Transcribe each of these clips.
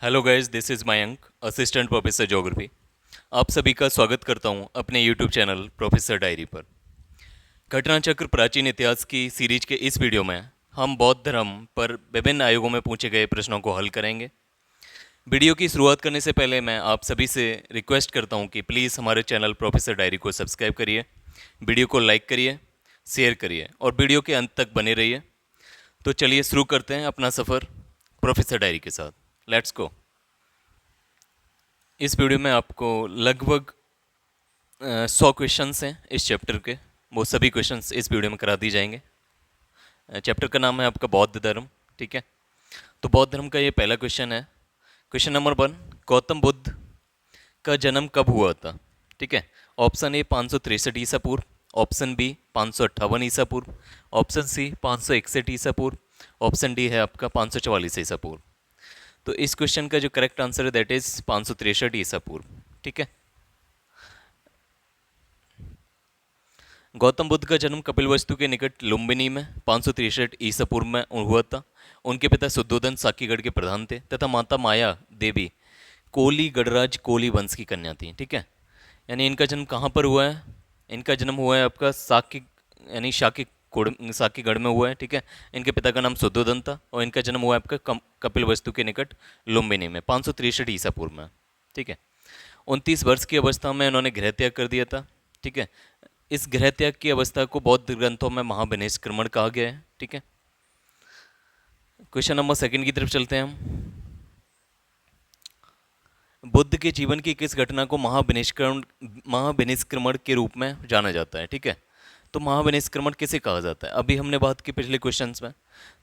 Hello guys, this is Mayank, assistant professor geography. आप सभी का स्वागत करता हूं अपने यूट्यूब चैनल प्रोफेसर डायरी पर। घटना चक्र प्राचीन इतिहास की सीरीज के इस वीडियो में हम बौद्ध धर्म पर विभिन्न आयोगों में पूछे गए प्रश्नों को हल करेंगे। वीडियो की शुरुआत करने से पहले मैं आप सभी से रिक्वेस्ट करता हूं कि प्लीज़ हमारे चैनल प्रोफेसर डायरी को सब्सक्राइब करिए, वीडियो को लाइक करिए, शेयर करिए और वीडियो के अंत तक बने रहिए। तो चलिए शुरू करते हैं अपना सफ़र प्रोफेसर डायरी के साथ। Let's go. इस वीडियो में आपको लगभग 100 क्वेश्चंस हैं इस चैप्टर के। वो सभी क्वेश्चंस इस वीडियो में करा दिए जाएंगे। चैप्टर का नाम है आपका बौद्ध धर्म। ठीक है, तो बौद्ध धर्म का ये पहला क्वेश्चन है। क्वेश्चन नंबर 1, गौतम बुद्ध का जन्म कब हुआ था? ठीक है, ऑप्शन ए 563 ईसा पूर्व, ऑप्शन बी 558 ईसा पूर्व, ऑप्शन सी 561 ईसा पूर्व, ऑप्शन डी है आपका 544 ईसा पूर्व। तो इस क्वेश्चन का जो करेक्ट आंसर है दैट इज 563 ईसा पूर्व। ठीक है, गौतम बुद्ध का जन्म कपिलवस्तु के निकट लुम्बिनी में 563 ईसा पूर्व में हुआ था। उनके पिता शुद्धोधन साकीगढ़ के प्रधान थे तथा माता माया देवी कोली गणराज कोली वंश की कन्या थी। ठीक है, यानी इनका जन्म कहाँ पर हुआ है? इनका जन्म हुआ है आपका साकी यानी साकीगढ़ में हुआ है। ठीक है, इनके पिता का नाम शुद्धोधन था और इनका जन्म हुआ है आपका कपिलवस्तु के निकट लुम्बिनी में 563 ईसा पूर्व में। ठीक है, 29 वर्ष की अवस्था में इन्होंने गृह त्याग कर दिया था। ठीक है, इस गृह त्याग की अवस्था को बौद्ध ग्रंथों में महाविनिष्क्रमण कहा गया है। ठीक है, क्वेश्चन नंबर 2 की तरफ चलते हैं हम। बुद्ध के जीवन की किस घटना को महाविनिष्क्रमण के रूप में जाना जाता है? ठीक है, तो महाविनिष्क्रमण किसे कहा जाता है? अभी हमने बात की पिछले क्वेश्चंस में।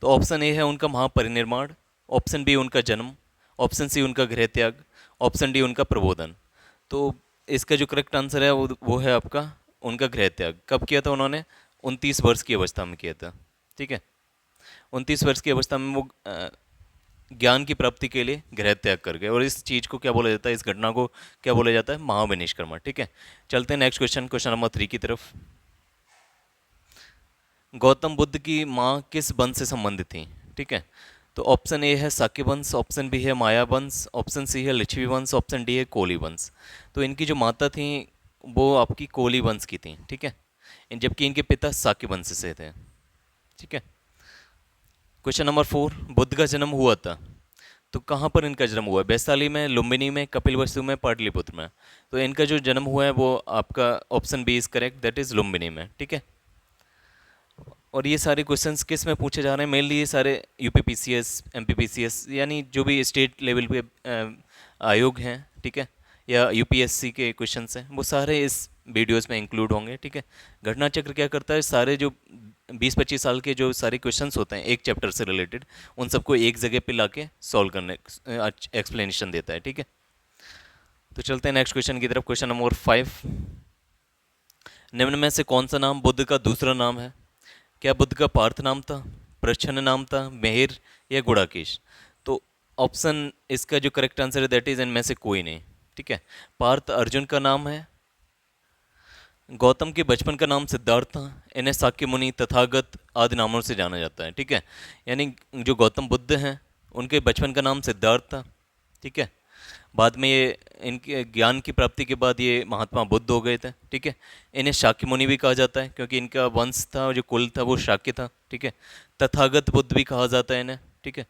तो ऑप्शन ए है उनका महापरिनिर्वाण, ऑप्शन बी उनका जन्म, ऑप्शन सी उनका गृह त्याग, ऑप्शन डी उनका प्रबोधन। तो इसका जो करेक्ट आंसर है वो है आपका उनका गृह त्याग। कब किया था उन्होंने? 29 वर्ष की अवस्था में किया था। ठीक है, 29 वर्ष की अवस्था में वो ज्ञान की प्राप्ति के लिए गृह त्याग कर गए और इस चीज़ को क्या बोला जाता है, इस घटना को क्या बोला जाता है? महाविनिष्क्रमण। ठीक है, चलते हैं नेक्स्ट क्वेश्चन, क्वेश्चन नंबर 3 की तरफ। गौतम बुद्ध की माँ किस वंश से संबंधित थी? ठीक है, तो ऑप्शन ए है साक्य वंश, ऑप्शन बी है माया वंश, ऑप्शन सी है लिच्छवी वंश, ऑप्शन डी है कोली वंश। तो इनकी जो माता थी वो आपकी कोली वंश की थी। ठीक है, जबकि इनके पिता साक्य वंश से थे। ठीक है, क्वेश्चन नंबर 4, बुद्ध का जन्म हुआ था तो कहाँ पर इनका जन्म हुआ है? वैशाली में, लुम्बिनी में, कपिलवस्तु में, पाटलिपुत्र में। तो इनका जो जन्म हुआ है वो आपका option B is correct, that is Lumbini में। ठीक है, और ये सारे क्वेश्चंस किस में पूछे जा रहे हैं? मेनली ये सारे यूपीपीसीएस, एमपीपीसीएस यानी जो भी स्टेट लेवल पे आयोग हैं, ठीक है, या यूपीएससी के क्वेश्चंस हैं, वो सारे इस वीडियोस में इंक्लूड होंगे। ठीक है, घटना चक्र क्या करता है? सारे जो 20-25 साल के जो सारे क्वेश्चंस होते हैं एक चैप्टर से रिलेटेड, उन सबको एक जगह पे लाके सॉल्व करने एक्सप्लेनेशन देता है। ठीक है, तो चलते हैं नेक्स्ट क्वेश्चन की तरफ। क्वेश्चन नंबर 5, निम्न में से कौन सा नाम बुद्ध का दूसरा नाम है? क्या बुद्ध का पार्थ नाम था, प्रच्छन्न नाम था, मेहर या गुड़ाकेश? तो ऑप्शन इसका जो करेक्ट आंसर है दैट इज इनमें से कोई नहीं। ठीक है, पार्थ अर्जुन का नाम है, गौतम के बचपन का नाम सिद्धार्थ था, इन्हें साक्य मुनि, तथागत आदि नामों से जाना जाता है। ठीक है, यानी जो गौतम बुद्ध हैं उनके बचपन का नाम सिद्धार्थ था। ठीक है, बाद में ये इनके ज्ञान की प्राप्ति के बाद ये महात्मा बुद्ध हो गए थे। ठीक है, इन्हें शाक्य मुनि भी कहा जाता है क्योंकि इनका वंश था, जो कुल था वो शाक्य था। ठीक है, तथागत बुद्ध भी कहा जाता है इन्हें। ठीक है,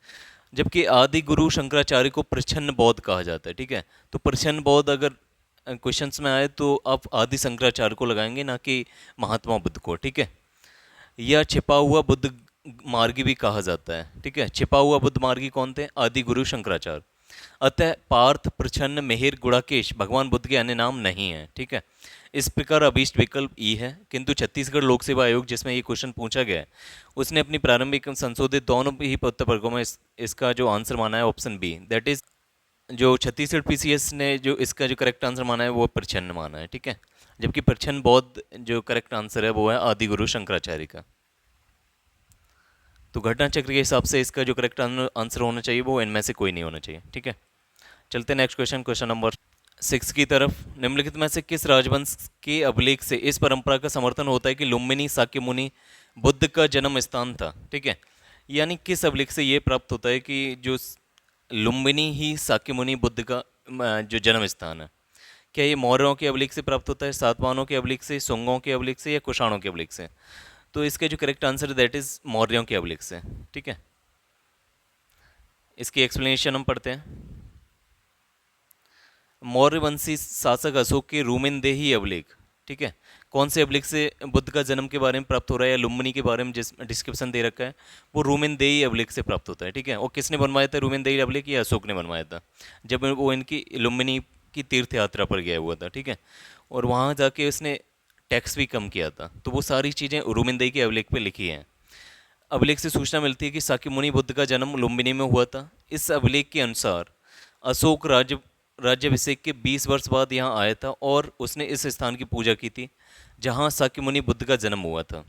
जबकि आदि गुरु शंकराचार्य को प्रच्छन्न बौद्ध कहा जाता है। ठीक है, तो प्रच्छन्न बौद्ध अगर क्वेश्चंस में आए तो आप आदि शंकराचार्य को लगाएंगे, ना कि महात्मा बुद्ध को। ठीक है, या छिपा हुआ बुद्ध मार्गी भी कहा जाता है। ठीक है, छिपा हुआ बुद्ध मार्गी कौन थे? आदि गुरु शंकराचार्य। अतः पार्थ, प्रच्छन्न, मिहिर, गुड़ाकेश भगवान बुद्ध के अन्य नाम नहीं है। ठीक है, इस प्रकार अभीष्ट विकल्प ई है, किंतु छत्तीसगढ़ लोक सेवा आयोग जिसमें ये क्वेश्चन पूछा गया है उसने अपनी प्रारंभिक संशोधित दोनों ही पत्र वर्गों में इसका जो आंसर माना है ऑप्शन बी, दैट इज जो छत्तीसगढ़ पीसीएस ने जो इसका जो करेक्ट आंसर माना है वो प्रच्छन्न माना है। ठीक है, जबकि प्रच्छन्न बौद्ध जो करेक्ट आंसर है वो है आदिगुरु शंकराचार्य का। तो घटना चक्र के हिसाब से इसका जो करेक्ट आंसर होना चाहिए वो इनमें से कोई नहीं होना चाहिए। ठीक है, चलते नेक्स्ट क्वेश्चन, क्वेश्चन नंबर 6 की तरफ। निम्नलिखित में से किस राजवंश के अभिलेख से इस परंपरा का समर्थन होता है कि लुम्बिनी साक्य मुनि बुद्ध का जन्म स्थान था? ठीक है, यानी किस अभिलेख से ये प्राप्त होता है कि जो लुम्बिनी ही शाक्यमुनि बुद्ध का जो जन्म स्थान है, क्या ये मौर्यों के अवलिक से प्राप्त होता है, सातवाहनों के अवलिक से, सुंगों के अवलिक से, या कुषाणों के अवलिक से? तो इसका जो करेक्ट आंसर है दैट इज मौर्यों के अवलिक से। ठीक है, इसकी एक्सप्लेनेशन हम पढ़ते हैं। मौर्य वंशी शासक अशोक के रूमेनदेही अभिलेख, ठीक है, कौन से अभिलेख से बुद्ध का जन्म के बारे में प्राप्त हो रहा है, या लुम्बिनी के बारे में जिस डिस्क्रिप्शन दे रखा है वो रूमेनदेही अभिलेख से प्राप्त होता है। ठीक है, और किसने बनवाया था रूमेनदेही अभिलेख? ये अशोक ने बनवाया था, जब वो इनकी लुम्बिनी की तीर्थ यात्रा पर गया हुआ था। ठीक है, और वहाँ जाके उसने टैक्स भी कम किया था, तो वो सारी चीज़ें रूमेनदेही के अभिलेख पे लिखी हैं। अभिलेख से सूचना मिलती है कि शाक्यमुनि बुद्ध का जन्म लुम्बिनी में हुआ था। इस अभिलेख के अनुसार अशोक राज्याभिषेक के 20 वर्ष बाद यहाँ आया था और उसने इस स्थान की पूजा की थी जहाँ शाक्यमुनि बुद्ध का जन्म हुआ था।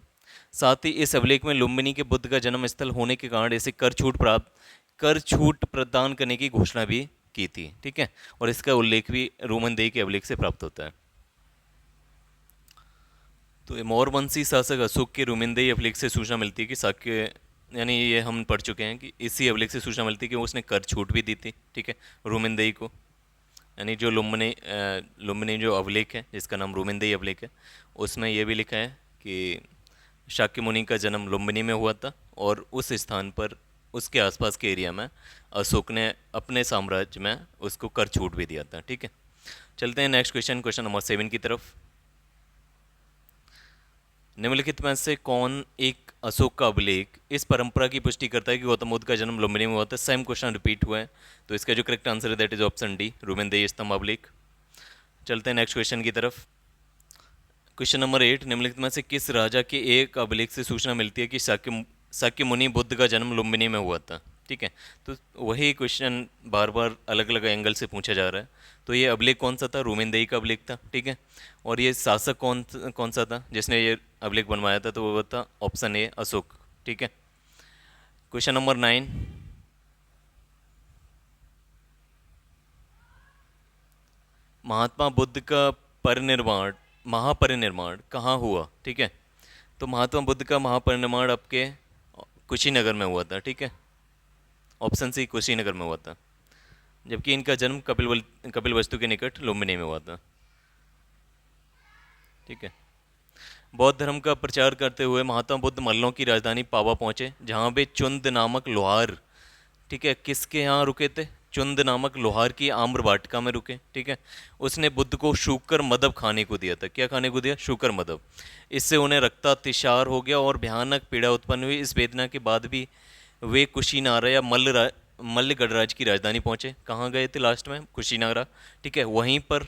साथ ही इस अभिलेख में लुम्बिनी के बुद्ध का जन्म स्थल होने के कारण इसे कर छूट प्रदान करने की घोषणा भी की थी। ठीक है, और इसका उल्लेख भी रोमनदेही के अभिलेख से प्राप्त होता है। तो ये मौर्यवंशी शासक अशोक के रोमिंदेही अभिलेख से सूचना मिलती है कि शाक्य, यानी ये हम पढ़ चुके हैं कि इसी अभिलेख से सूचना मिलती है कि उसने कर छूट भी दी थी। ठीक है, रोमिंदेही को, यानी जो लुम्बिनी जो अभिलेख है जिसका नाम रोमिंदेही अभिलेख है, उसमें यह भी लिखा है कि शाक्य मुनि का जन्म लुम्बिनी में हुआ था और उस स्थान पर उसके आसपास के एरिया में अशोक ने अपने साम्राज्य में उसको कर छूट भी दिया था। ठीक है, चलते हैं नेक्स्ट क्वेश्चन, क्वेश्चन नंबर 7 की तरफ। निम्नलिखित में से कौन एक अशोक का अभिलेख इस परंपरा की पुष्टि करता है कि गौतम बुद्ध का जन्म लुम्बिनी में हुआ था? सेम क्वेश्चन रिपीट हुआ है, तो इसका जो करेक्ट आंसर है दैट इज ऑप्शन डी, रोमिंदेही स्तंभ अभिलेख। चलते हैं नेक्स्ट क्वेश्चन की तरफ। क्वेश्चन नंबर 8, निम्नलिखित में से किस राजा के एक अभिलेख से सूचना मिलती है कि शाक्य मुनि बुद्ध का जन्म लुम्बिनी में हुआ था? ठीक है, तो वही क्वेश्चन बार बार अलग अलग एंगल से पूछा जा रहा है। तो ये अभिलेख कौन सा था? रोमिंदेही का अभिलेख था। ठीक है, और ये शासक कौन सा था जिसने ये अभिलेख बनवाया था? तो वो था ऑप्शन ए, अशोक। ठीक है, क्वेश्चन नंबर 9, महात्मा बुद्ध का परिनिर्वाण महापरिनिर्वाण कहाँ हुआ? ठीक है, तो महात्मा बुद्ध का महापरिनिर्वाण आपके कुशीनगर में हुआ था। ठीक है, ऑप्शन सी, कुशीनगर में हुआ था, जबकि इनका जन्म कपिल वस्तु के निकट लुम्बिनी में हुआ था। ठीक है, बौद्ध धर्म का प्रचार करते हुए महात्मा बुद्ध मल्लों की राजधानी पावा पहुंचे, जहां वे चुंद नामक लोहार, ठीक है, किसके यहाँ रुके थे? चुंद नामक लोहार की आम्र वाटिका में रुके। ठीक है, उसने बुद्ध को शूकर मदब खाने को दिया था। क्या खाने को दिया? शूकर मदब। इससे उन्हें रक्तातिसार हो गया और भयानक पीड़ा उत्पन्न हुई। इस वेदना के बाद भी वे कुशीनारा या मल्ल गणराज की राजधानी पहुंचे। कहाँ गए थे लास्ट में? कुशीनारा। ठीक है, वहीं पर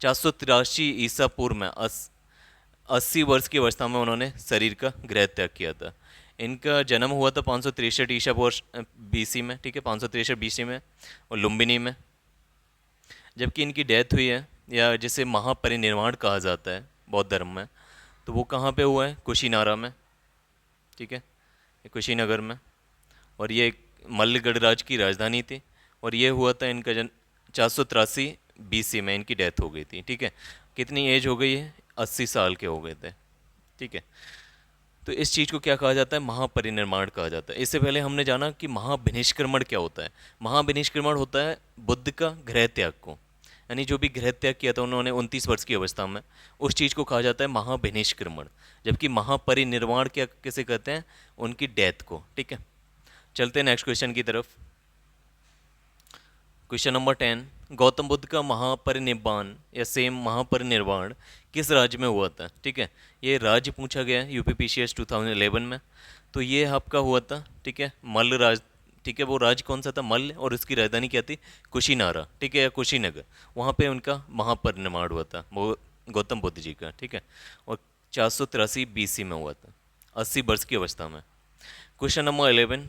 483 ईसा पूर्व में 80 वर्ष की अवस्था में उन्होंने शरीर का गृह त्याग किया था। इनका जन्म हुआ था 563 ईसा वर्ष बीसी में। ठीक है, 563 बीसी में, और लुम्बिनी में। जबकि इनकी डेथ हुई है, या जिसे महापरिनिर्वाण कहा जाता है बौद्ध धर्म में, तो वो कहाँ पे हुआ है? कुशीनारा में। ठीक है, ये कुशीनगर में, और ये एक मल्लगढ़ राज की राजधानी थी, और ये हुआ था इनका जन्म 483 बीसी में, इनकी डेथ हो गई थी। ठीक है, कितनी एज हो गई है? 80 साल के हो गए थे। ठीक है, तो इस चीज़ को क्या कहा जाता है? महापरिनिर्वाण कहा जाता है। इससे पहले हमने जाना कि महाविनिष्क्रमण क्या होता है। महाविनिष्क्रमण होता है बुद्ध का गृह त्याग को, यानी जो भी गृह त्याग किया था उन्होंने 29 वर्ष की अवस्था में, उस चीज़ को कहा जाता है महाविनिष्क्रमण। जबकि महापरिनिर्वाण क्या किसे कहते हैं? उनकी डेथ को। ठीक है, चलते हैं नेक्स्ट क्वेश्चन की तरफ। क्वेश्चन नंबर 10, गौतम बुद्ध का महापरिनिर्वाण या सेम महापरिनिर्वाण किस राज्य में हुआ था? ठीक है, ये राज्य पूछा गया है यूपीपीसीएस 2011 में। तो ये आपका हुआ था, ठीक है, मल्ल राज। ठीक है, वो राज्य कौन सा था? मल्ल, और उसकी राजधानी क्या थी? कुशीनारा। ठीक है, या कुशीनगर। वहाँ पे उनका महापरिनिर्वाण हुआ था वो गौतम बुद्ध जी का। ठीक है, और 483 बीसी में हुआ था, 80 वर्ष की अवस्था में। क्वेश्चन नंबर 11,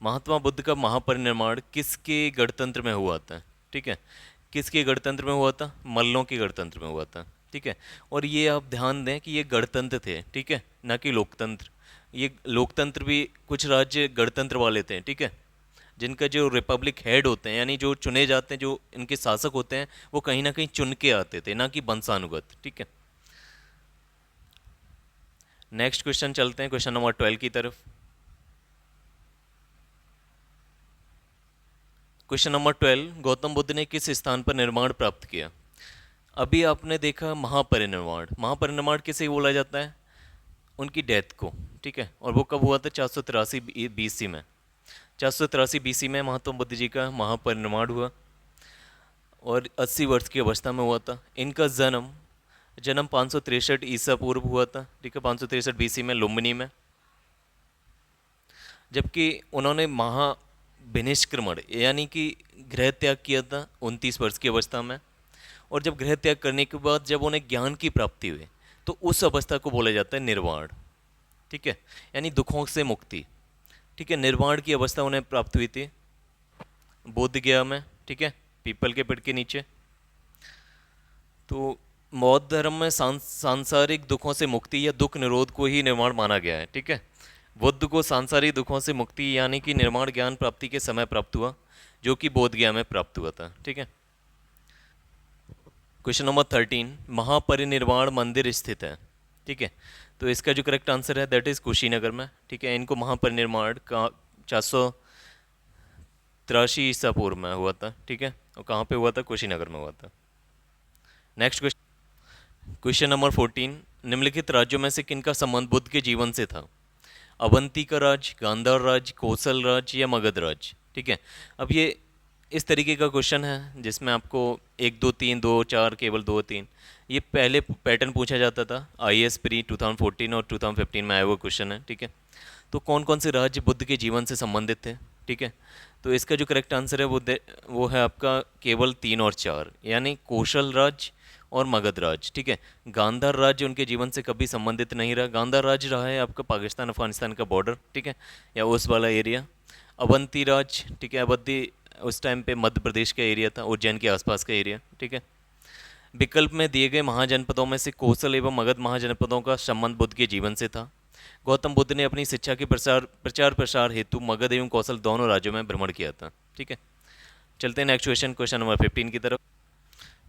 महात्मा बुद्ध का महापरिनिर्वाण किसके गणतंत्र में हुआ था? ठीक है, किसके गणतंत्र में हुआ था? मल्लों के गणतंत्र में हुआ था। ठीक है, और ये आप ध्यान दें कि ये गणतंत्र थे, ठीक है, ना कि लोकतंत्र। ये लोकतंत्र भी कुछ राज्य गणतंत्र वाले थे, ठीक है, जिनका जो रिपब्लिक हेड होते हैं, यानी जो चुने जाते हैं, जो इनके शासक होते हैं, वो कहीं ना कहीं चुन के आते थे, ना कि वंशानुगत। ठीक है, नेक्स्ट क्वेश्चन चलते हैं, क्वेश्चन नंबर 12 की तरफ। क्वेश्चन नंबर 12, गौतम बुद्ध ने किस स्थान पर निर्माण प्राप्त किया? अभी आपने देखा महापरिनिर्वाण। महापरिनिर्वाण किसे बोला जाता है? उनकी डेथ को, ठीक है। और वो कब हुआ था? 483 BC में। 483 BC में महात्मा बुद्ध जी का महापरिनिर्वाण हुआ और 80 वर्ष की अवस्था में हुआ था। इनका जन्म जन्म 563 ईसा पूर्व हुआ था, ठीक है, 563 BC में लुम्बिनी में। जबकि उन्होंने महाविनिष्क्रमण यानी कि गृह त्याग किया था 29 वर्ष की अवस्था में। और जब गृह त्याग करने के बाद जब उन्हें ज्ञान की प्राप्ति हुई तो उस अवस्था को बोला जाता है निर्वाण, ठीक है, यानी दुखों से मुक्ति, ठीक है। निर्वाण की अवस्था उन्हें प्राप्त हुई थी बोध गया में, ठीक है, पीपल के पेड़ के नीचे। तो बौद्ध धर्म में सांसारिक दुखों से मुक्ति या दुख निरोध को ही निर्वाण माना गया है, ठीक है। बुद्ध को सांसारिक दुखों से मुक्ति यानी कि निर्वाण ज्ञान प्राप्ति के समय प्राप्त हुआ, जो कि बोध गया में प्राप्त हुआ था, ठीक है। क्वेश्चन नंबर 13, महापरिनिर्वाण मंदिर स्थित है, ठीक है। तो इसका जो करेक्ट आंसर है दैट इज कुशीनगर में, ठीक है। इनको महापरिनिर्वाण का 483 ईसा पूर्व में हुआ था, ठीक है। और कहाँ पे हुआ था? कुशीनगर में हुआ था। नेक्स्ट क्वेश्चन, क्वेश्चन नंबर 14, निम्नलिखित राज्यों में से किनका संबंध बुद्ध के जीवन से था? अवंती का राज, गांधार राज, कोसल राज या मगध राज, ठीक है। अब ये इस तरीके का क्वेश्चन है जिसमें आपको 1 2 3 2 4 केवल 2 3 ये पहले पैटर्न पूछा जाता था IAS प्री 2014 और 2015 में आया हुआ क्वेश्चन है, ठीक है। तो कौन कौन से राज्य बुद्ध के जीवन से संबंधित थे, ठीक है। तो इसका जो करेक्ट आंसर है वो है आपका केवल 3 और 4, यानी कौशल राज और मगध राज, ठीक है। गांधार राज्य उनके जीवन से कभी संबंधित नहीं रहा। गांधार राज्य रहा है आपका पाकिस्तान अफगानिस्तान का बॉर्डर, ठीक है, या उस वाला एरिया। अवंती राज, ठीक है, अवंती उस टाइम पे मध्य प्रदेश का एरिया था, उज्जैन के आसपास का एरिया, ठीक है। विकल्प में दिए गए महाजनपदों में से कौशल एवं मगध महाजनपदों का संबंध बुद्ध के जीवन से था। गौतम बुद्ध ने अपनी शिक्षा के प्रचार प्रसार हेतु मगध एवं कौशल दोनों राज्यों में भ्रमण किया था, ठीक है। चलते हैं नेक्स्ट क्वेश्चन, क्वेश्चन नंबर 15 की तरफ।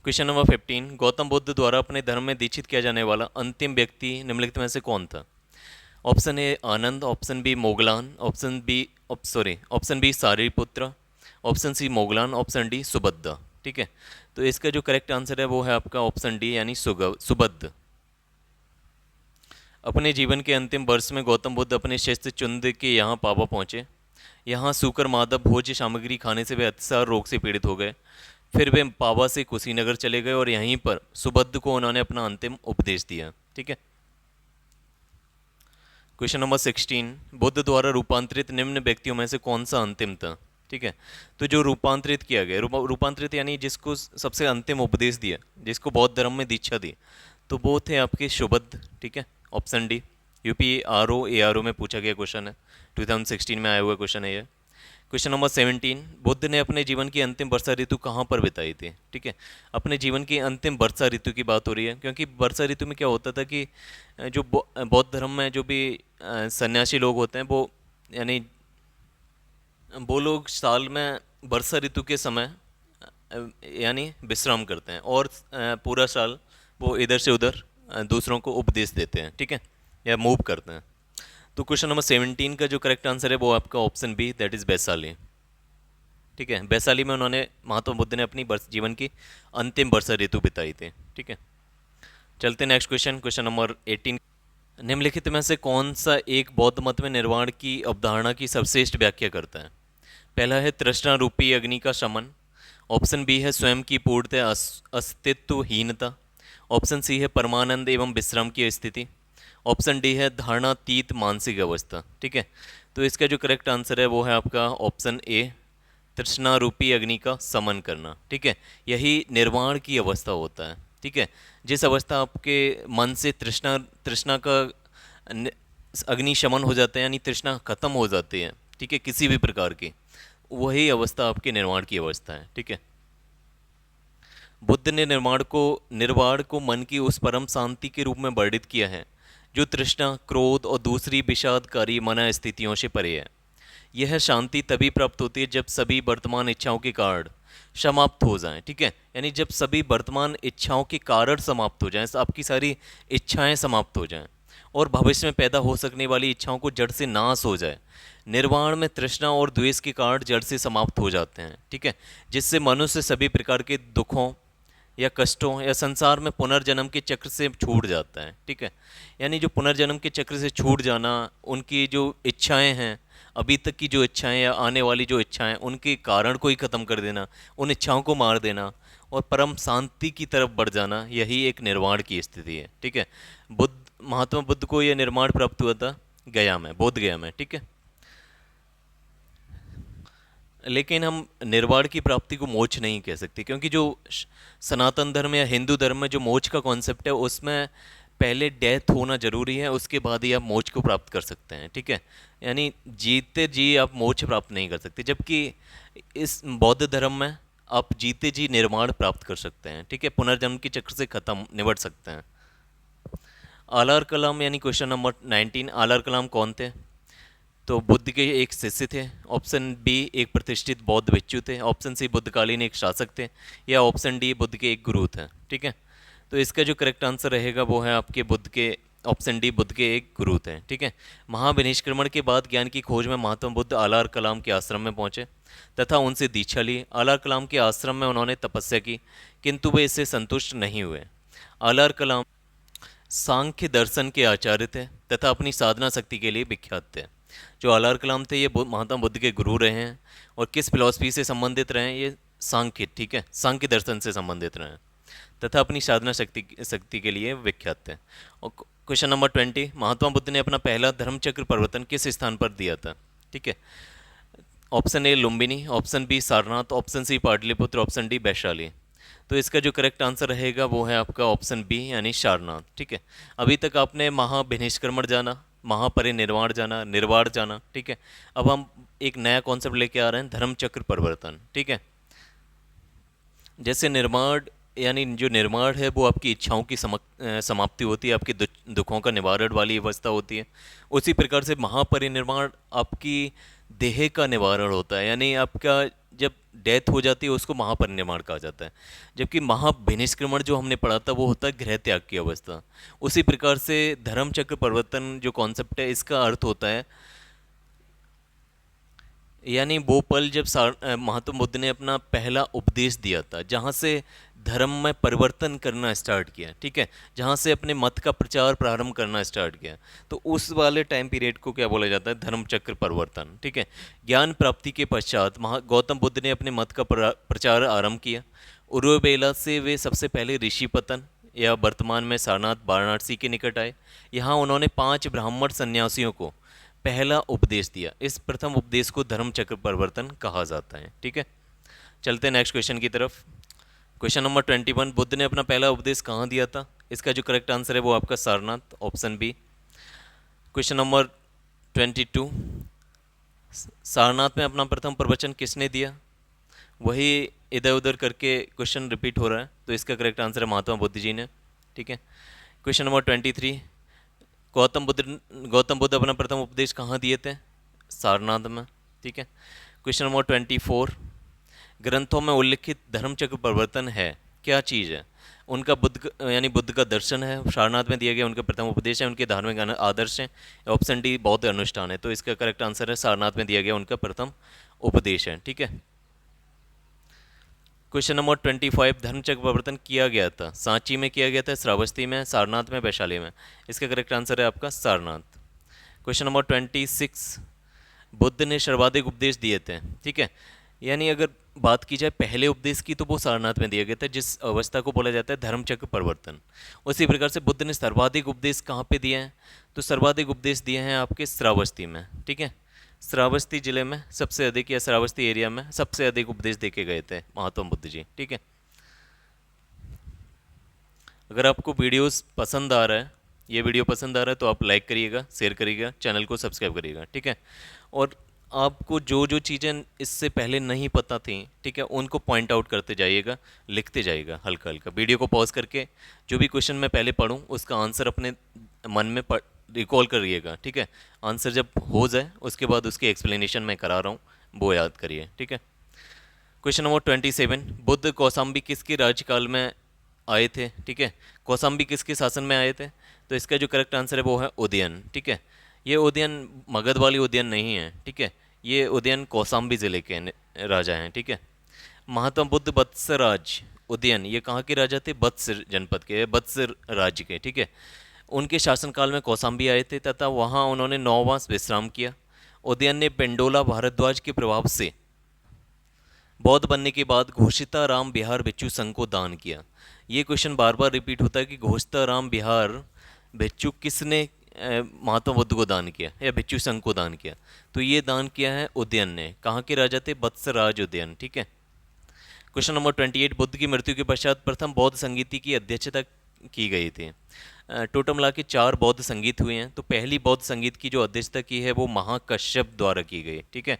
क्वेश्चन नंबर 15, गौतम बुद्ध द्वारा अपने धर्म में दीक्षित किया जाने वाला अंतिम व्यक्ति निम्नलिखित में से कौन था? Option A Ananda, option B Moggallana, option B Sariputra, option C Moggallana, option D सुबद्ध, ठीक है। तो इसका जो करेक्ट आंसर है वो है आपका ऑप्शन डी यानी सुबद्ध। अपने जीवन के अंतिम वर्ष में गौतम बुद्ध अपने शिष्य चुंद के यहाँ पावा पहुँचे। यहाँ सूकर मादक भोज्य सामग्री खाने से वे अतिसार रोग से पीड़ित हो गए। फिर वे पावा से कुशीनगर चले गए और यहीं पर सुबद्ध को उन्होंने अपना अंतिम उपदेश दिया, ठीक है। क्वेश्चन नंबर 16, बुद्ध द्वारा रूपांतरित निम्न व्यक्तियों में से कौन सा अंतिम था, ठीक है। तो जो रूपांतरित किया गया, रूपांतरित यानी जिसको सबसे अंतिम उपदेश दिया, जिसको बौद्ध धर्म में दीक्षा दी, तो वो थे आपके सुबद्ध, ठीक है, ऑप्शन डी। UPRO में पूछा गया क्वेश्चन है, 2016 में आया हुआ क्वेश्चन है ये। क्वेश्चन नंबर 17, बुद्ध ने अपने जीवन की अंतिम वर्षा ऋतु कहाँ पर बिताई थी, ठीक है। अपने जीवन की अंतिम वर्षा ऋतु की बात हो रही है, क्योंकि वर्षा ऋतु में क्या होता था कि जो बौद्ध धर्म में जो भी सन्यासी लोग होते हैं वो यानी वो लोग साल में वर्षा ऋतु के समय यानी विश्राम करते हैं और पूरा साल वो इधर से उधर दूसरों को उपदेश देते हैं, ठीक है, या मूव करते हैं। तो क्वेश्चन नंबर 17 का जो करेक्ट आंसर है वो आपका option B that is Vaishali, ठीक है। वैशाली में उन्होंने महात्मा बुद्ध ने अपनी जीवन की अंतिम वर्षा ऋतु बिताई थी, ठीक है। चलते नेक्स्ट क्वेश्चन, क्वेश्चन नंबर 18, निम्नलिखित में से कौन सा एक बौद्ध मत में निर्वाण की अवधारणा की सर्वश्रेष्ठ व्याख्या करता है? पहला है तृष्णा रूपी अग्नि का शमन, ऑप्शन बी है स्वयं की पूर्णतः अस्तित्वहीनता, ऑप्शन सी है परमानंद एवं विश्राम की स्थिति, ऑप्शन डी है धारणातीत मानसिक अवस्था, ठीक है। तो इसका जो करेक्ट आंसर है वो है आपका ऑप्शन ए तृष्णा रूपी अग्नि का समन करना, ठीक है। यही निर्वाण की अवस्था होता है, ठीक है। जिस अवस्था आपके मन से तृष्णा का अग्नि शमन हो जाता है यानी तृष्णा खत्म हो जाती है, ठीक है, किसी भी प्रकार की, वही अवस्था आपके निर्वाण की अवस्था है, ठीक है। बुद्ध ने निर्वाण को मन की उस परम शांति के रूप में वर्णित किया है जो तृष्णा, क्रोध और दूसरी विषादकारी मना स्थितियों से परे है। यह शांति तभी प्राप्त होती है जब सभी वर्तमान इच्छाओं के कारण समाप्त हो जाएं, ठीक है। यानी जब सभी वर्तमान इच्छाओं के कारण समाप्त हो जाएं, आपकी सारी इच्छाएं समाप्त हो जाएं और भविष्य में पैदा हो सकने वाली इच्छाओं को जड़ से नाश हो जाए। निर्वाण में तृष्णा और द्वेष के कारण जड़ से समाप्त हो जाते हैं, ठीक है, जिससे मनुष्य सभी प्रकार के दुखों या कष्टों या संसार में पुनर्जन्म के चक्र से छूट जाता है, ठीक है। यानी जो पुनर्जन्म के चक्र से छूट जाना, उनकी जो इच्छाएं हैं, अभी तक की जो इच्छाएं या आने वाली जो इच्छाएं, उनके कारण को ही ख़त्म कर देना, उन इच्छाओं को मार देना और परम शांति की तरफ बढ़ जाना, यही एक निर्वाण की स्थिति है, ठीक है। बुद्ध, महात्मा बुद्ध को यह निर्माण प्राप्त हुआ था गया में, बोध गया में, ठीक है। लेकिन हम निर्वाण की प्राप्ति को मोक्ष नहीं कह सकते, क्योंकि जो सनातन धर्म या हिंदू धर्म में जो मोक्ष का कॉन्सेप्ट है, उसमें पहले डेथ होना जरूरी है, उसके बाद ही आप मोक्ष को प्राप्त कर सकते हैं, ठीक है। यानी जीते जी आप मोक्ष प्राप्त नहीं कर सकते, जबकि इस बौद्ध धर्म में आप जीते जी निर्वाण प्राप्त कर सकते हैं, ठीक है, पुनर्जन्म के चक्र से खत्म निबट सकते हैं। आलार कलाम यानी क्वेश्चन नंबर 19, आलार कलाम कौन थे? तो बुद्ध के एक शिष्य थे। ऑप्शन बी एक प्रतिष्ठित बौद्ध भिक्षु थे। ऑप्शन सी बुद्धकालीन एक शासक थे। या ऑप्शन डी बुद्ध के एक गुरु थे, ठीक है। तो इसका जो करेक्ट आंसर रहेगा वो है आपके बुद्ध के, ऑप्शन डी बुद्ध के एक गुरु थे, ठीक है। महाविनिष्क्रमण के बाद ज्ञान की खोज में महात्मा बुद्ध आलार कलाम के आश्रम में पहुंचे तथा उनसे दीक्षा ली। आलार कलाम के आश्रम में उन्होंने तपस्या की, किंतु वे इससे संतुष्ट नहीं हुए। आलार कलाम सांख्य दर्शन के आचार्य थे तथा अपनी साधना शक्ति के लिए विख्यात थे। जो आलार कलाम थे ये महात्मा बुद्ध के गुरु रहे हैं, और किस फिलॉसफी से संबंधित रहे हैं? ये सांख्य, ठीक है, सांख्य दर्शन से संबंधित रहे हैं तथा अपनी साधना शक्ति के लिए विख्यात थे। और क्वेश्चन नंबर 20, महात्मा बुद्ध ने अपना पहला धर्मचक्र परिवर्तन किस स्थान पर दिया था? ठीक है, option A Lumbini, option B Sarnath, option C Pataliputra, option D Vaishali. तो इसका जो करेक्ट आंसर रहेगा वो है आपका ऑप्शन बी यानी सारनाथ, ठीक है। अभी तक आपने महाभिनिष्क्रमण जाना, महापरिनिर्वाण जाना, निर्वाण जाना, ठीक है। अब हम एक नया कॉन्सेप्ट लेके आ रहे हैं, धर्मचक्र परिवर्तन, ठीक है। जैसे निर्माण यानी जो निर्माण है वो आपकी इच्छाओं की समाप्ति होती है, आपके दुखों का निवारण वाली अवस्था होती है। उसी प्रकार से महापरिनिर्वाण आपकी देह का निवारण होता है, यानी आपका जब डेथ हो जाती है उसको महापरिनिर्वाण कहा जाता है। जबकि महाभिनिष्क्रमण जो हमने पढ़ा था वो होता है गृह त्याग की अवस्था। उसी प्रकार से धर्मचक्र परिवर्तन जो कॉन्सेप्ट है इसका अर्थ होता है, यानी वो पल जब महात्मा बुद्ध ने अपना पहला उपदेश दिया था, जहाँ से धर्म में परिवर्तन करना स्टार्ट किया, ठीक है, जहाँ से अपने मत का प्रचार प्रारंभ करना स्टार्ट किया, तो उस वाले टाइम पीरियड को क्या बोला जाता है? धर्मचक्र परिवर्तन, ठीक है। ज्ञान प्राप्ति के पश्चात गौतम बुद्ध ने अपने मत का प्रचार आरंभ किया। उरुवेला से वे सबसे पहले ऋषिपतन या वर्तमान में सारनाथ वाराणसी के निकट आए। यहाँ उन्होंने 5 ब्राह्मण सन्यासियों को पहला उपदेश दिया। इस प्रथम उपदेश को धर्मचक्र परिवर्तन कहा जाता है, ठीक है। चलते हैं नेक्स्ट क्वेश्चन की तरफ। क्वेश्चन नंबर 21, बुद्ध ने अपना पहला उपदेश कहाँ दिया था? इसका जो करेक्ट आंसर है वो आपका Sarnath, option B. Question number 22, Sarnath में अपना प्रथम प्रवचन किसने दिया? वही इधर उधर करके क्वेश्चन रिपीट हो रहा है, तो इसका करेक्ट आंसर है महात्मा बुद्ध जी ने, ठीक है। क्वेश्चन नंबर 23, गौतम बुद्ध अपना प्रथम उपदेश कहाँ दिए थे? सारनाथ में, ठीक है। क्वेश्चन नंबर 24, ग्रंथों में उल्लिखित धर्मचक्र परिवर्तन है क्या चीज़ है? उनका बुद्ध यानी बुद्ध का दर्शन है, सारनाथ में दिया गया उनका प्रथम उपदेश है, उनके धार्मिक आदर्श हैं, ऑप्शन डी बौद्ध अनुष्ठान है। तो इसका करेक्ट आंसर है सारनाथ में दिया गया उनका प्रथम उपदेश है, ठीक है। क्वेश्चन नंबर 25, धर्मचक्र परिवर्तन किया गया था सांची में किया गया था, श्रावस्ती में, सारनाथ में, वैशाली में? इसका करेक्ट आंसर है आपका सारनाथ। क्वेश्चन नंबर 26, बुद्ध ने सर्वाधिक उपदेश दिए थे, ठीक है। यानी अगर बात की जाए पहले उपदेश की तो वो सारनाथ में दिया गया था, जिस अवस्था को बोला जाता है धर्मचक्र परिवर्तन। उसी प्रकार से बुद्ध ने सर्वाधिक उपदेश कहाँ पे दिए हैं? तो सर्वाधिक उपदेश दिए हैं आपके श्रावस्ती में, ठीक है। श्रावस्ती जिले में सबसे अधिक, या श्रावस्ती एरिया में सबसे अधिक उपदेश देके गए थे महात्मा बुद्ध जी, ठीक है। अगर आपको वीडियोस पसंद आ रहा है, ये वीडियो पसंद आ रहा है, तो आप लाइक करिएगा, शेयर करिएगा, चैनल को सब्सक्राइब करिएगा, ठीक है। और आपको जो जो चीज़ें इससे पहले नहीं पता थी, ठीक है, उनको पॉइंट आउट करते जाइएगा, लिखते जाइएगा हल्का हल्का। वीडियो को पॉज करके जो भी क्वेश्चन मैं पहले पढ़ूँ उसका आंसर अपने मन में रिकॉल करिएगा, ठीक है। आंसर जब हो जाए उसके बाद उसकी एक्सप्लेनेशन मैं करा रहा हूँ, वो याद करिए, ठीक है। क्वेश्चन नंबर 27, बुद्ध कौशाम्बी किसके राज्यकाल में आए थे, ठीक है। कौसाम्बी किसके शासन में आए थे? तो इसका जो करेक्ट आंसर है वो है उदयन, ठीक है। ये उदयन मगध वाली उदयन नहीं है, ठीक है। ये उदयन कौसाम्बी जिले के राजा हैं, ठीक है। महात्मा बुद्ध बत्सराज उदयन, ये कहाँ के राजा थे? बत्सर जनपद के, बत्सर राज्य के, ठीक है। उनके शासनकाल में कौसाम्बी आए थे तथा वहाँ उन्होंने 9 मास विश्राम किया। उदयन ने पेंडोला भारद्वाज के प्रभाव से बौद्ध बनने के बाद घोषिताराम बिहार भिक्षु संघ को दान किया। ये क्वेश्चन बार बार रिपीट होता है कि घोषिताराम बिहार भिक्षु किसने महात्मा बुद्ध को दान किया या भिक्षु संघ को दान किया? तो ये दान किया है उदयन ने। कहाँ के राजा थे? बत्सराज उदयन, ठीक है। क्वेश्चन नंबर 28, बुद्ध की मृत्यु के पश्चात प्रथम बौद्ध संगीति की अध्यक्षता की गई थी। टोटल मिला के 4 बौद्ध संगीत हुए हैं। तो पहली बौद्ध संगीत की जो अध्यक्षता की है वो महाकश्यप द्वारा की गई, ठीक है।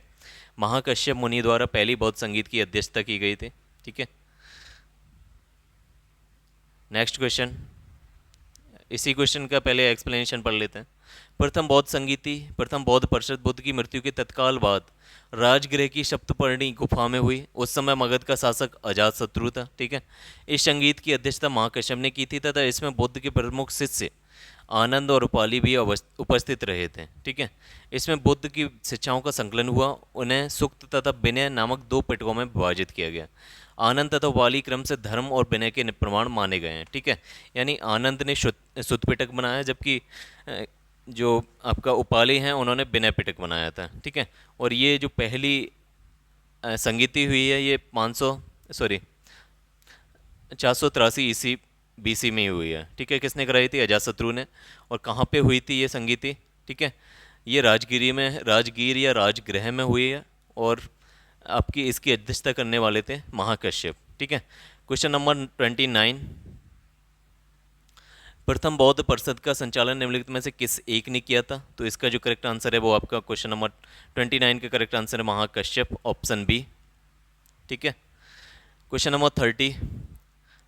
महाकश्यप मुनि द्वारा पहली बौद्ध संगीत की अध्यक्षता की गई थी, ठीक है। नेक्स्ट क्वेश्चन, इसी क्वेश्चन का पहले एक्सप्लेनेशन पढ़ लेते हैं। प्रथम बौद्ध संगीति, प्रथम बौद्ध परिषद बुद्ध की मृत्यु के तत्काल बाद राजगृह की सप्तपर्णी गुफा में हुई। उस समय मगध का शासक अजातशत्रु था, ठीक है। इस संगीत की अध्यक्षता महाकश्यप ने की थी तथा इसमें बुद्ध के प्रमुख शिष्य आनंद और उपाली भी उपस्थित रहे थे, ठीक है। इसमें बुद्ध की शिक्षाओं का संकलन हुआ। उन्हें सुक्त तथा विनय नामक 2 पिटकों में विभाजित किया गया। आनंद तथा उपाली क्रम से धर्म और विनय के प्रमाण माने गए हैं, ठीक है। यानी आनंद ने सुत पिटक बनाया, जबकि जो आपका उपाली हैं उन्होंने विनय पिटक बनाया था, ठीक है। और ये जो पहली संगीति हुई है ये 483 ईसी बीसी में ही हुई है, ठीक है। किसने कराई थी? अजातशत्रु ने। और कहाँ पे हुई थी ये संगीति? ठीक है, ये राजगिरी में, राजगीर या राजगृह में हुई है। और आपकी इसकी अध्यक्षता करने वाले थे महाकश्यप, ठीक है। क्वेश्चन नंबर 29, प्रथम बौद्ध परिषद का संचालन निम्नलिखित में से किस एक ने किया था? तो इसका जो करेक्ट आंसर है वो आपका क्वेश्चन नंबर 29 का करेक्ट आंसर है महाकश्यप, ऑप्शन बी, ठीक है। क्वेश्चन नंबर 30,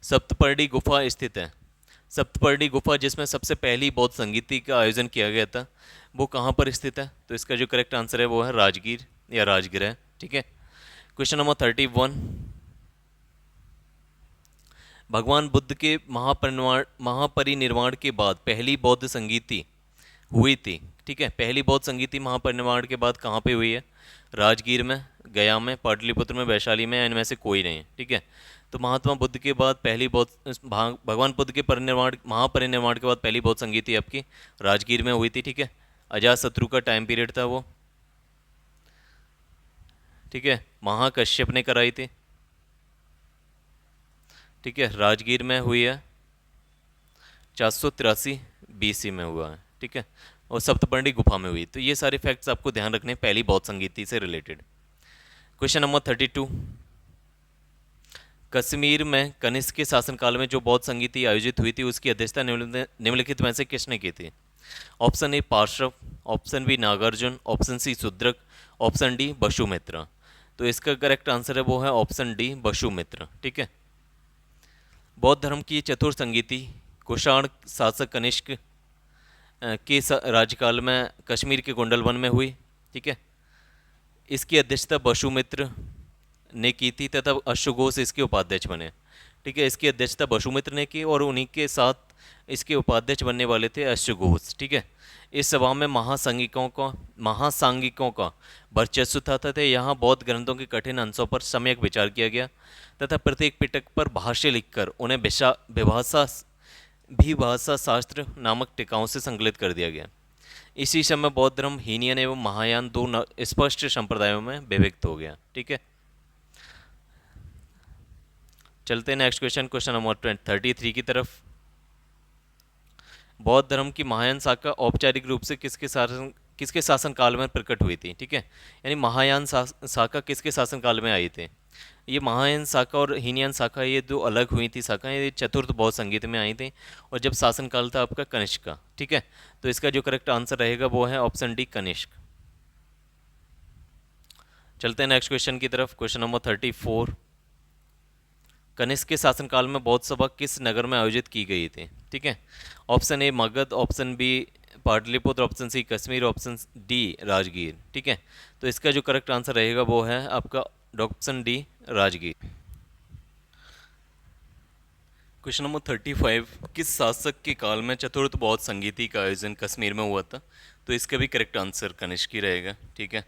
सप्तपर्णी गुफा स्थित है। सप्तपर्णी गुफा जिसमें सबसे पहली बौद्ध संगीति का आयोजन किया गया था वो कहाँ पर स्थित है? तो इसका जो करेक्ट आंसर है वो है राजगीर या राजगृह, ठीक है। क्वेश्चन नंबर 31, भगवान बुद्ध के महापरिनिर्वाण के बाद पहली बौद्ध संगीति हुई थी, ठीक है। पहली बौद्ध संगीति महापरिनिर्वाण के बाद कहाँ पे हुई है? राजगीर में, गया में, पाटलिपुत्र में, वैशाली में, इनमें से कोई नहीं, ठीक है। तो महात्मा बुद्ध के बाद पहली बौद्ध भगवान बुद्ध के महापरिनिर्वाण के बाद पहली बौद्ध संगीति आपकी राजगीर में हुई थी, ठीक है। अजातशत्रु का टाइम पीरियड था वो, ठीक है। महाकश्यप ने कराई थी, ठीक है। राजगीर में हुई है, 483 बीसी में हुआ है, ठीक है। और सप्तपर्णी गुफा में हुई। तो ये सारे फैक्ट्स आपको ध्यान रखने पहली बौद्ध संगीति से रिलेटेड। क्वेश्चन नंबर 32, कश्मीर में कनिष्क के शासनकाल में जो बौद्ध संगीति आयोजित हुई थी उसकी अध्यक्षता निम्नलिखित में से किसने की थी? Option A Parshva, option B Nagarjuna, option C Shudraka, option D Vasumitra. तो इसका करेक्ट आंसर है वो है ऑप्शन डी बसुमित्र, ठीक है। बौद्ध धर्म की चतुर्थ संगीति कुषाण शासक कनिष्क के राज्यकाल में कश्मीर के कुंडलवन में हुई, ठीक है। इसकी अध्यक्षता बसुमित्र ने की थी तथा अश्वघोष इसके उपाध्यक्ष बने, ठीक है। इसकी अध्यक्षता बसुमित्र ने की और उन्हीं के साथ इसके उपाध्यक्ष बनने वाले थे अश्वघोष, ठीक है। इस सभा में महासांगिकों का वर्चस्व था तथा यहाँ बौद्ध ग्रंथों के कठिन अंशों पर सम्यक विचार किया गया तथा प्रत्येक पिटक पर भाष्य लिखकर उन्हें विभाषा शास्त्र नामक टीकाओं से संकलित कर दिया गया। इसी समय बौद्ध धर्म हीनियन एवं महायान 2 स्पष्ट संप्रदायों में विभक्त हो गया, ठीक है। चलते हैं नेक्स्ट क्वेश्चन, क्वेश्चन नंबर 33 की तरफ। बौद्ध धर्म की महायान शाखा औपचारिक रूप से किसके शासनकाल में प्रकट हुई थी? ठीक है, यानी महायान शाखा किसके शासनकाल में आई थी? ये महायान शाखा और हीनयान शाखा ये दो अलग हुई थी शाखा, ये चतुर्थ बौद्ध संगीत में आई थी और जब शासनकाल था आपका कनिष्क का। ठीक है, तो इसका जो करेक्ट आंसर रहेगा वो है ऑप्शन डी कनिष्क। चलते हैं नेक्स्ट क्वेश्चन की तरफ, क्वेश्चन नंबर 34। कनिष्क के शासनकाल में बौद्ध सभा किस नगर में आयोजित की गई थी? ठीक है, option A Magadh, option B Pataliputra, option C Kashmir, option D Rajgir. ठीक है, तो इसका जो करेक्ट आंसर रहेगा वो है आपका option D Rajgir. Question number 35, किस शासक के काल में चतुर्थ बौद्ध संगीति का आयोजन कश्मीर में हुआ था? तो इसका भी करेक्ट आंसर कनिष्क ही रहेगा, ठीक है।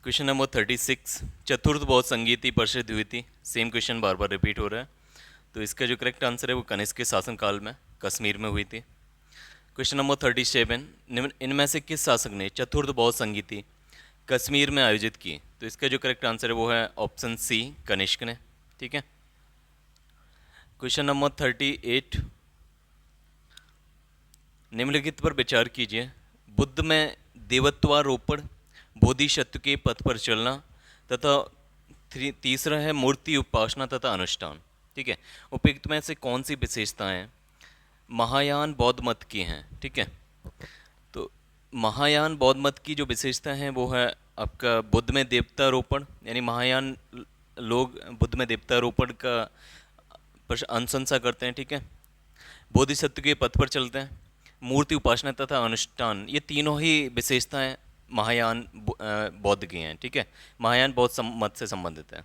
क्वेश्चन नंबर 36, चतुर्थ बौद्ध संगीति परिषद हुई थी, सेम क्वेश्चन बार बार रिपीट हो रहा है, तो इसका जो करेक्ट आंसर है वो कनिष्क के शासनकाल में कश्मीर में हुई थी। क्वेश्चन नंबर 37, इनमें से किस शासक ने चतुर्थ बौद्ध संगीति कश्मीर में आयोजित की? तो इसका जो करेक्ट आंसर है वो है ऑप्शन सी, कनिष्क ने, ठीक है। क्वेश्चन नंबर 38, निम्नलिखित पर विचार कीजिए। बुद्ध में देवत्वारोपण, बोधिसत्व के पथ पर चलना तथा तीसरा है मूर्ति उपासना तथा अनुष्ठान, ठीक है। उपयुक्त में से कौन सी विशेषताएं महायान बौद्ध मत की हैं, ठीक है। तो महायान बौद्ध मत की जो विशेषता है वो है आपका बुद्ध में देवतारोपण, यानी महायान लोग बुद्ध में देवतारोपण का अनुशंसा करते हैं, ठीक है। बोधिसत्व के पथ पर चलते हैं, मूर्ति उपासना तथा अनुष्ठान, ये तीनों ही विशेषताएं महायान बौद्ध की हैं, ठीक है। महायान बौद्ध मत से संबंधित है,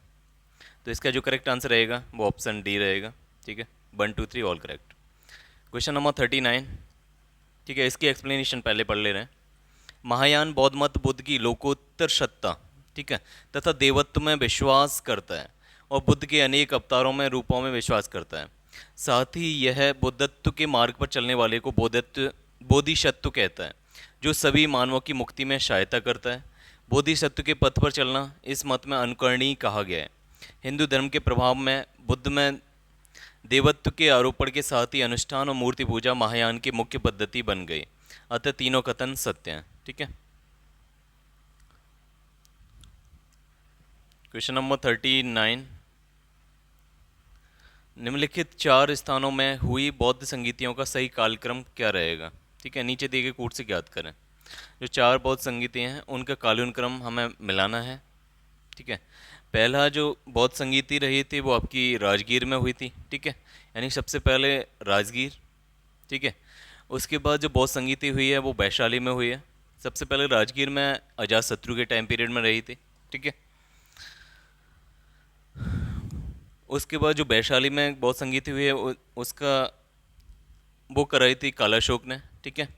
तो इसका जो करेक्ट आंसर रहेगा वो ऑप्शन डी रहेगा, ठीक है। 1 2 3 ऑल करेक्ट। क्वेश्चन नंबर 39, ठीक है, इसकी एक्सप्लेनेशन पहले पढ़ ले रहे हैं। महायान बौद्ध मत बुद्ध की लोकोत्तर सत्ता, ठीक है, तथा देवत्व में विश्वास करता है और बुद्ध के अनेक अवतारों में रूपों में विश्वास करता है। साथ ही यह बुद्धत्व के मार्ग पर चलने वाले को बोधिसत्व कहता है, जो सभी मानवों की मुक्ति में सहायता करता है। बोधिसत्व के पथ पर चलना इस मत में अनुकरणीय कहा गया है। हिंदू धर्म के प्रभाव में बुद्ध में देवत्व के आरोपण के साथ ही अनुष्ठान और मूर्ति पूजा महायान की मुख्य पद्धति बन गई, अतः तीनों कथन सत्य हैं, ठीक है। क्वेश्चन नंबर 39, निम्नलिखित 4 स्थानों में हुई बौद्ध संगीतियों का सही कालक्रम क्या रहेगा, ठीक है। नीचे दिए गए कूट से ज्ञात करें। जो 4 बौद्ध संगीतियाँ हैं उनका कालीन क्रम हमें मिलाना है, ठीक है। पहला जो बौद्ध संगीति रही थी वो आपकी राजगीर में हुई थी, ठीक है, यानी सबसे पहले राजगीर, ठीक है। उसके बाद जो बौद्ध संगीति हुई है वो वैशाली में हुई है। सबसे पहले राजगीर में अजातशत्रु के टाइम पीरियड में रही थी, ठीक है। उसके बाद जो वैशाली में बौद्ध संगीति हुई है उसका वो कराई थी कालाशोक ने, ठीक है।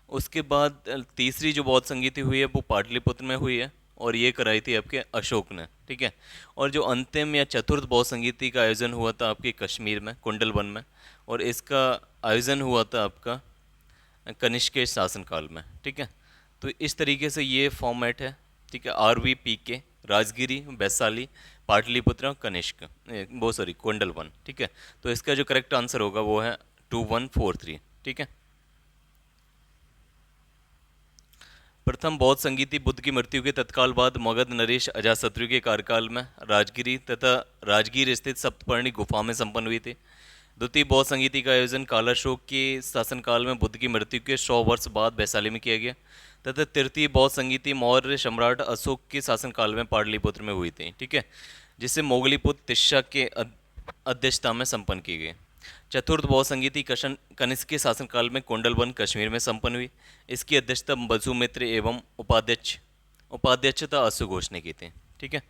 उसके बाद तीसरी जो बौद्ध संगीति हुई है वो पाटलिपुत्र में हुई है और ये कराई थी आपके अशोक ने, ठीक है। और जो अंतिम या चतुर्थ बौद्ध संगीति का आयोजन हुआ था आपके कश्मीर में कुंडलवन में, और इसका आयोजन हुआ था आपका कनिष्क के शासनकाल में, ठीक है। तो इस तरीके से ये फॉर्मेट है, ठीक है। RVPK, राजगिरी, वैशाली, पाटलिपुत्र और कनिष्क, वो सॉरी कुंडलवन, ठीक है। तो इसका जो करेक्ट आंसर होगा वो है 2143, ठीक है। प्रथम बौद्ध संगीति बुद्ध की मृत्यु के तत्काल बाद मगध नरेश अजातशत्रु के कार्यकाल में राजगिरी तथा राजगीर स्थित सप्तपर्णी गुफा में संपन्न हुई थी। द्वितीय बौद्ध संगीति का आयोजन कालाशोक के शासनकाल में बुद्ध की मृत्यु के 100 वर्ष बाद वैशाली में किया गया तथा तृतीय बौद्ध संगीति मौर्य सम्राट अशोक के शासनकाल में पाटलिपुत्र में हुई थी, ठीक है, जिसे मोगलीपुत्र तिस्सा के अध्यक्षता में संपन्न की गई। चतुर्थ बौद्ध संगीति कनिष्क के शासनकाल में कुंडलवन कश्मीर में संपन्न हुई। इसकी अध्यक्षता वसुमित्र एवं उपाध्यक्षता अश्वघोष ने की थी, ठीक है।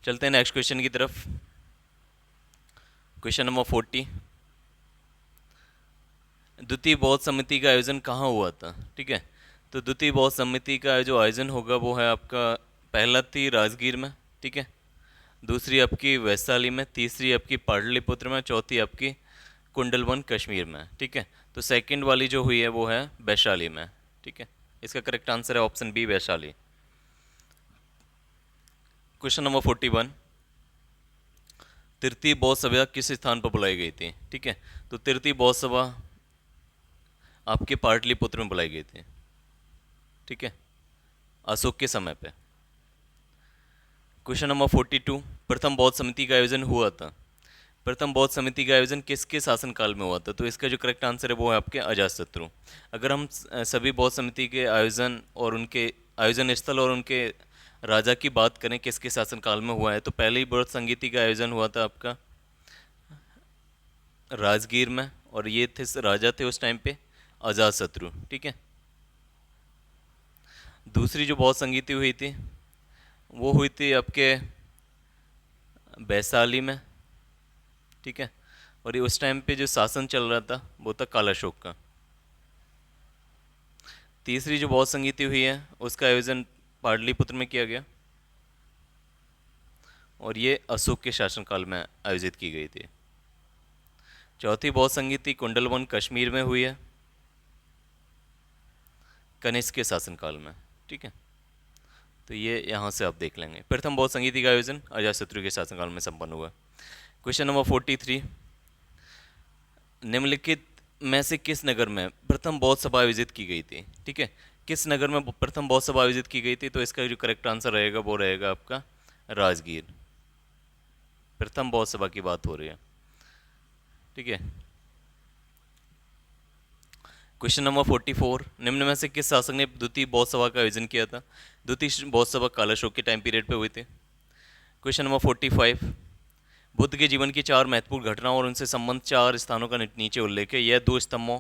चलते हैं नेक्स्ट क्वेश्चन की तरफ। क्वेश्चन नंबर 40, द्वितीय बौद्ध समिति का आयोजन कहाँ हुआ था, ठीक है। तो द्वितीय बौद्ध समिति का जो आयोजन होगा वो है आपका पहला थी राजगीर में, ठीक है, दूसरी आपकी वैशाली में, तीसरी आपकी पाटलिपुत्र में, चौथी आपकी कुंडलवन कश्मीर में, ठीक है। तो सेकंड वाली जो हुई है वो है वैशाली में, ठीक है। इसका करेक्ट आंसर है option B, Vaishali. Question number 41, तृतीय बौद्ध सभा किस स्थान पर बुलाई गई थी, ठीक है। तो तृतीय बौद्ध सभा आपके पाटलिपुत्र में बुलाई गई थी, ठीक है, अशोक के समय पे। क्वेश्चन नंबर 42, प्रथम बौद्ध समिति का आयोजन हुआ था। प्रथम बौद्ध समिति का आयोजन किसके शासनकाल में हुआ था? तो इसका जो करेक्ट आंसर है वो है आपके अजातशत्रु। अगर हम सभी बौद्ध समिति के आयोजन और उनके आयोजन स्थल और उनके राजा की बात करें किसके शासनकाल में हुआ है, तो पहले ही बौद्ध संगीति का आयोजन हुआ था आपका राजगीर में, और ये थे राजा थे उस टाइम पे अजातशत्रु, ठीक है। दूसरी जो बौद्ध संगीति हुई थी वो हुई थी आपके वैशाली में, ठीक है। और ये उस टाइम पे जो शासन चल रहा था वो था काला अशोक का। तीसरी जो बौद्ध संगीति हुई है उसका आयोजन पाटलिपुत्र में किया गया, और ये अशोक के शासनकाल में आयोजित की गई थी। चौथी बौद्ध संगीति कुंडलवन कश्मीर में हुई है, कनिष्क के शासनकाल में। ठीक है, तो ये यहाँ से आप देख लेंगे। प्रथम बौद्ध संगीति का आयोजन अजातशत्रु के शासनकाल में संपन्न हुआ। क्वेश्चन नंबर 43, निम्नलिखित में से किस नगर में प्रथम बौद्ध सभा आयोजित की गई थी? ठीक है, किस नगर में प्रथम बौद्ध सभा आयोजित की गई थी? तो इसका जो करेक्ट आंसर रहेगा वो रहेगा आपका राजगीर। प्रथम बौद्ध सभा की बात हो रही है। ठीक है, क्वेश्चन नंबर 44, निम्न में से किस शासक ने द्वितीय बौद्ध सभा का आयोजन किया था? द्वितीय बौद्ध सभा काला अशोक के टाइम पीरियड पे हुई थी। क्वेश्चन नंबर 45, बुद्ध के जीवन की 4 महत्वपूर्ण घटनाओं और उनसे संबंध 4 स्थानों का नीचे उल्लेख है। यह 2 स्तंभों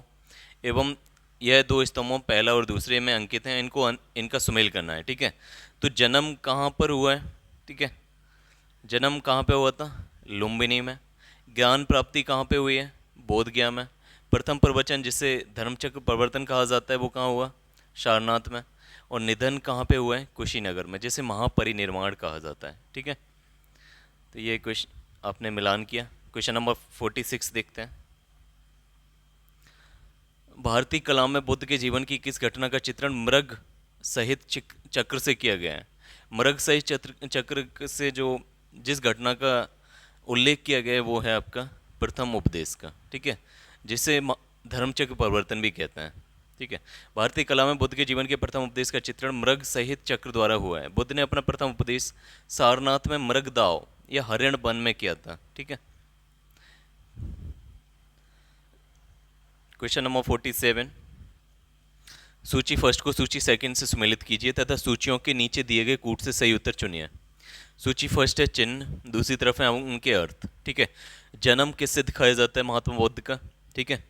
एवं यह 2 स्तंभों पहला और दूसरे में अंकित हैं, इनका सुमेल करना है। ठीक है, तो जन्म कहाँ पर हुआ है? ठीक है, जन्म कहाँ पे हुआ था? लुम्बिनी में। ज्ञान प्राप्ति कहाँ पे हुई है? बोध गया में। प्रथम प्रवचन जिसे धर्मचक्र प्रवर्तन कहा जाता है वो कहाँ हुआ? सारनाथ में। और निधन कहाँ पे हुआ है? कुशीनगर में, जिसे महापरिनिर्वाण कहा जाता है। ठीक है, तो ये क्वेश्चन आपने मिलान किया। क्वेश्चन नंबर 46 देखते हैं। भारतीय कला में बुद्ध के जीवन की किस घटना का चित्रण मृग सहित चक्र से किया गया है? मृग सहित चक्र से जो जिस घटना का उल्लेख किया गया है वो है आपका प्रथम उपदेश का। ठीक है, जिसे धर्मचक्र परिवर्तन भी कहते हैं। ठीक है, भारतीय कला में बुद्ध के जीवन के प्रथम उपदेश का चित्रण मृग सहित चक्र द्वारा हुआ है। बुद्ध ने अपना प्रथम उपदेश सारनाथ में मृग दाव या हरिण वन में किया था। ठीक है, क्वेश्चन नंबर 47, सूची फर्स्ट को सूची सेकंड से सुमेलित कीजिए तथा सूचियों के नीचे दिए गए कूट से सही उत्तर चुनिए। सूची फर्स्ट है चिन्ह, दूसरी तरफ है उनके अर्थ। ठीक है, जन्म किससे दिखाया जाता है महात्मा बुद्ध का? ठीक है,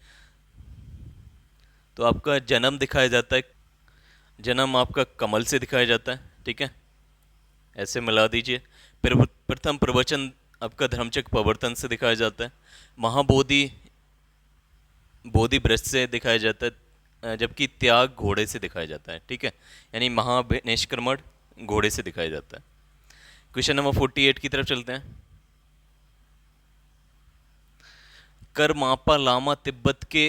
तो आपका जन्म दिखाया जाता है, जन्म आपका कमल से दिखाया जाता है। ठीक है, ऐसे मिला दीजिए। फिर प्रथम प्रवचन आपका धर्मचक्र प्रवर्तन से दिखाया जाता है। महाबोधि बोधि वृक्ष से दिखाया जाता है, जबकि त्याग घोड़े से दिखाया जाता है। ठीक है, यानी महानिष्क्रमण घोड़े से दिखाया जाता है। क्वेश्चन नंबर 48 की तरफ चलते हैं। करमापा लामा तिब्बत के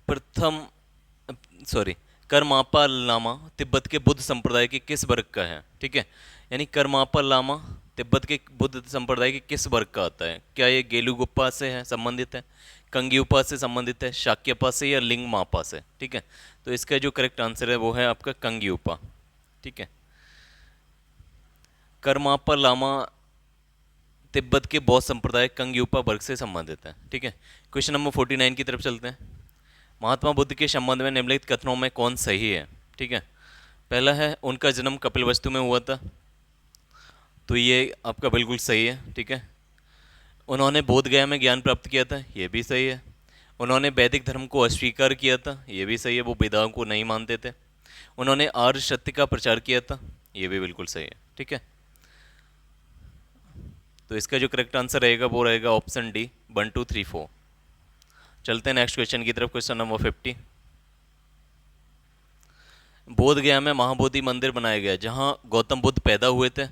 प्रथम सॉरी करमापा लामा तिब्बत के बुद्ध संप्रदाय के किस वर्ग का है? ठीक है, यानी करमापा लामा तिब्बत के बुद्ध संप्रदाय के किस वर्ग का आता है? क्या ये गेलुगुप्पा से है, संबंधित है, कंग्युपा से संबंधित है, शाक्यपा से, या लिंगमापा से? ठीक है, तो इसका जो करेक्ट आंसर है वो है आपका कंग्युपा। ठीक है, करमापा लामा तिब्बत के बौद्ध संप्रदाय कंग्युपा वर्ग से संबंधित है। ठीक है, क्वेश्चन नंबर 49 की तरफ चलते हैं। महात्मा बुद्ध के संबंध में निम्नलिखित कथनों में कौन सही है? ठीक है, पहला है उनका जन्म कपिलवस्तु में हुआ था, तो ये आपका बिल्कुल सही है। ठीक है, उन्होंने बोध गया में ज्ञान प्राप्त किया था, ये भी सही है। उन्होंने वैदिक धर्म को अस्वीकार किया था, ये भी सही है, वो वेदाओं को नहीं मानते थे। उन्होंने आर्य सत्य का प्रचार किया था, ये भी बिल्कुल सही है। ठीक है, तो इसका जो करेक्ट आंसर रहेगा वो रहेगा ऑप्शन डी, 1 2 3 4। चलते हैं नेक्स्ट क्वेश्चन की तरफ। क्वेश्चन नंबर 50, बोध गया में महाबोधि मंदिर बनाया गया, जहाँ गौतम बुद्ध पैदा हुए थे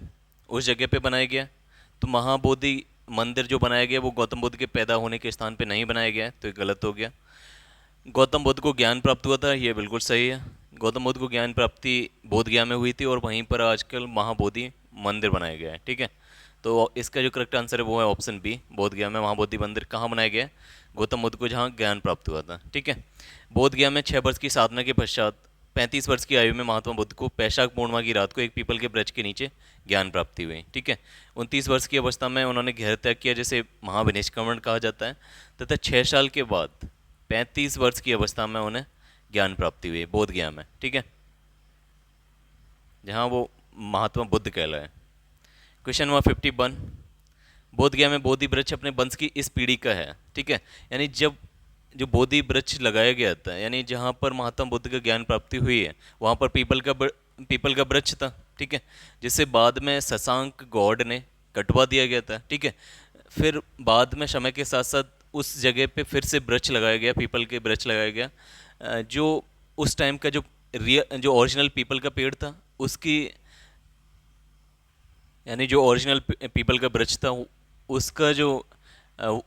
उस जगह पे बनाया गया। तो महाबोधि मंदिर जो बनाया गया वो गौतम बुद्ध के पैदा होने के स्थान पे नहीं बनाया गया है, तो ये गलत हो गया। गौतम बुद्ध को ज्ञान प्राप्त हुआ था, ये बिल्कुल सही है। गौतम बुद्ध को ज्ञान प्राप्ति बोध गया में हुई थी और वहीं पर आजकल महाबोधि मंदिर बनाया गया है। ठीक है, तो इसका जो करेक्ट आंसर है वो है ऑप्शन बी, बोध गया में महाबोधि मंदिर कहाँ बनाया गया है? गौतम बुद्ध को जहाँ ज्ञान प्राप्त हुआ था। ठीक है, बोध गया में 6 वर्ष की साधना के पश्चात 35 वर्ष की आयु में महात्मा बुद्ध को वैशाख पूर्णिमा की रात को एक पीपल के वृक्ष के नीचे ज्ञान प्राप्ति हुई। ठीक है, 29 वर्ष की अवस्था में उन्होंने गृह त्याग किया, जिसे महाविनिष्क्रमण कहा जाता है, तथा 6 साल के बाद 35 वर्ष की अवस्था में उन्हें ज्ञान प्राप्ति हुई बोध गया में। ठीक है, जहाँ वो महात्मा बुद्ध कहलाए। क्वेश्चन नंबर 51, बोध गया में बोधि वृक्ष अपने वंश की इस पीढ़ी का है। ठीक है, यानी जब जो बोधि वृक्ष लगाया गया था, यानी जहाँ पर महात्मा बुद्ध का ज्ञान प्राप्ति हुई है वहाँ पर पीपल का वृक्ष था। ठीक है, जिसे बाद में शशांक गौड़ ने कटवा दिया गया था। ठीक है, फिर बाद में समय के साथ साथ उस जगह पे फिर से वृक्ष लगाया गया, पीपल के वृक्ष लगाया गया, जो उस टाइम का जो जो ओरिजिनल पीपल का पेड़ था उसकी, यानी जो ओरिजिनल पीपल का वृक्ष था उसका जो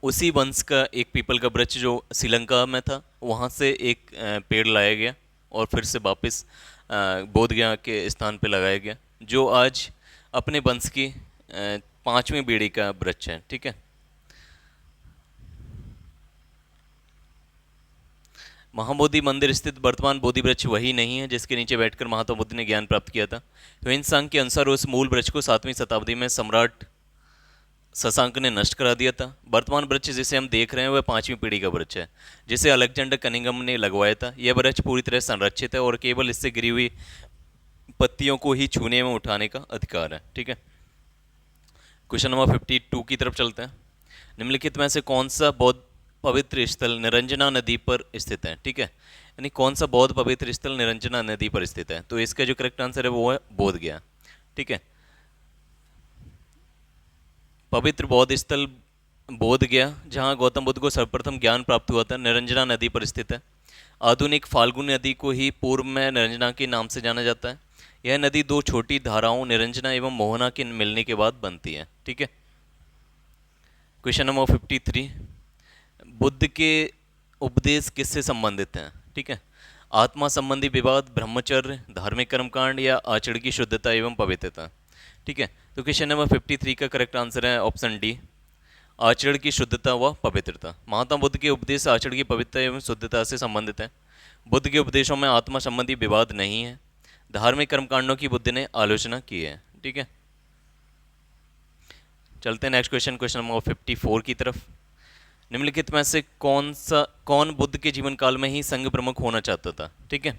उसी वंश का एक पीपल का वृक्ष जो श्रीलंका में था वहाँ से एक पेड़ लाया गया और फिर से वापस बोध गया के स्थान पे लगाया गया, जो आज अपने वंश की पांचवी पीढ़ी का वृक्ष है। ठीक है। महाबोधि मंदिर स्थित वर्तमान बोधि वृक्ष वही नहीं है जिसके नीचे बैठकर महात्मा बुद्ध ने ज्ञान प्राप्त किया था। तो इन सांग के अनुसार उस मूल वृक्ष को 7वीं शताब्दी में सम्राट शशांक ने नष्ट करा दिया था। वर्तमान वृक्ष जिसे हम देख रहे हैं वह 5वीं पीढ़ी का वृक्ष है जिसे अलेक्जेंडर कनिंगम ने लगवाया था। यह वृक्ष पूरी तरह संरक्षित है और केवल इससे गिरी हुई पत्तियों को ही छूने में उठाने का अधिकार है। ठीक है। क्वेश्चन नंबर 52 की तरफ चलते हैं। निम्नलिखित में से कौन सा बौद्ध पवित्र स्थल निरंजना नदी पर स्थित है? ठीक है, यानी कौन सा बौद्ध पवित्र स्थल निरंजना नदी पर स्थित है? तो इसका जो करेक्ट आंसर है वो है बोध गया। ठीक है, पवित्र बौद्ध स्थल बोध गया जहां गौतम बुद्ध को सर्वप्रथम ज्ञान प्राप्त हुआ था, निरंजना नदी पर स्थित है। आधुनिक फाल्गुनी नदी को ही पूर्व में निरंजना के नाम से जाना जाता है। यह नदी दो छोटी धाराओं निरंजना एवं मोहना के मिलने के बाद बनती है। ठीक है। क्वेश्चन नंबर 53, बुद्ध के उपदेश किससे संबंधित हैं? ठीक है, आत्मा संबंधी विवाद, ब्रह्मचर्य, धार्मिक कर्मकांड या आचरण की शुद्धता एवं पवित्रता। ठीक है, तो क्वेश्चन नंबर 53 का करेक्ट आंसर है ऑप्शन डी, आचरण की शुद्धता व पवित्रता। महात्मा बुद्ध के उपदेश आचरण की पवित्रता एवं शुद्धता से संबंधित है। बुद्ध के उपदेशों में आत्मा संबंधी विवाद नहीं है। धार्मिक कर्मकांडों की बुद्ध ने आलोचना की है। ठीक है, चलते हैं नेक्स्ट क्वेश्चन, क्वेश्चन नंबर 54 की तरफ। निम्नलिखित में से कौन बुद्ध के जीवन काल में ही संघ प्रमुख होना चाहता था? ठीक है,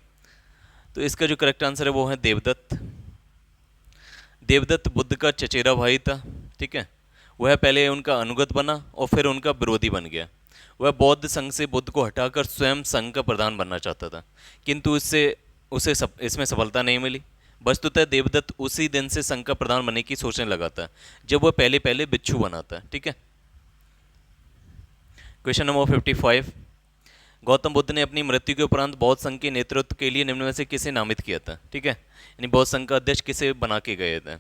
तो इसका जो करेक्ट आंसर है वो है देवदत्त। देवदत्त बुद्ध का चचेरा भाई था। ठीक है, वह पहले उनका अनुगत बना और फिर उनका विरोधी बन गया। वह बौद्ध संघ से बुद्ध को हटाकर स्वयं संघ का प्रधान बनना चाहता था, किंतु उसे इसमें सफलता नहीं मिली। वस्तुतः देवदत्त उसी दिन से संघ का प्रधान बनने की सोचने लगा था जब वह पहले पहले बिच्छू बना था। ठीक है, क्वेश्चन नंबर 55, गौतम बुद्ध ने अपनी मृत्यु के उपरांत बौद्ध संघ के नेतृत्व के लिए निम्न में से किसे नामित किया था? ठीक है, यानी बौद्ध संघ का अध्यक्ष किसे बना के गए थे?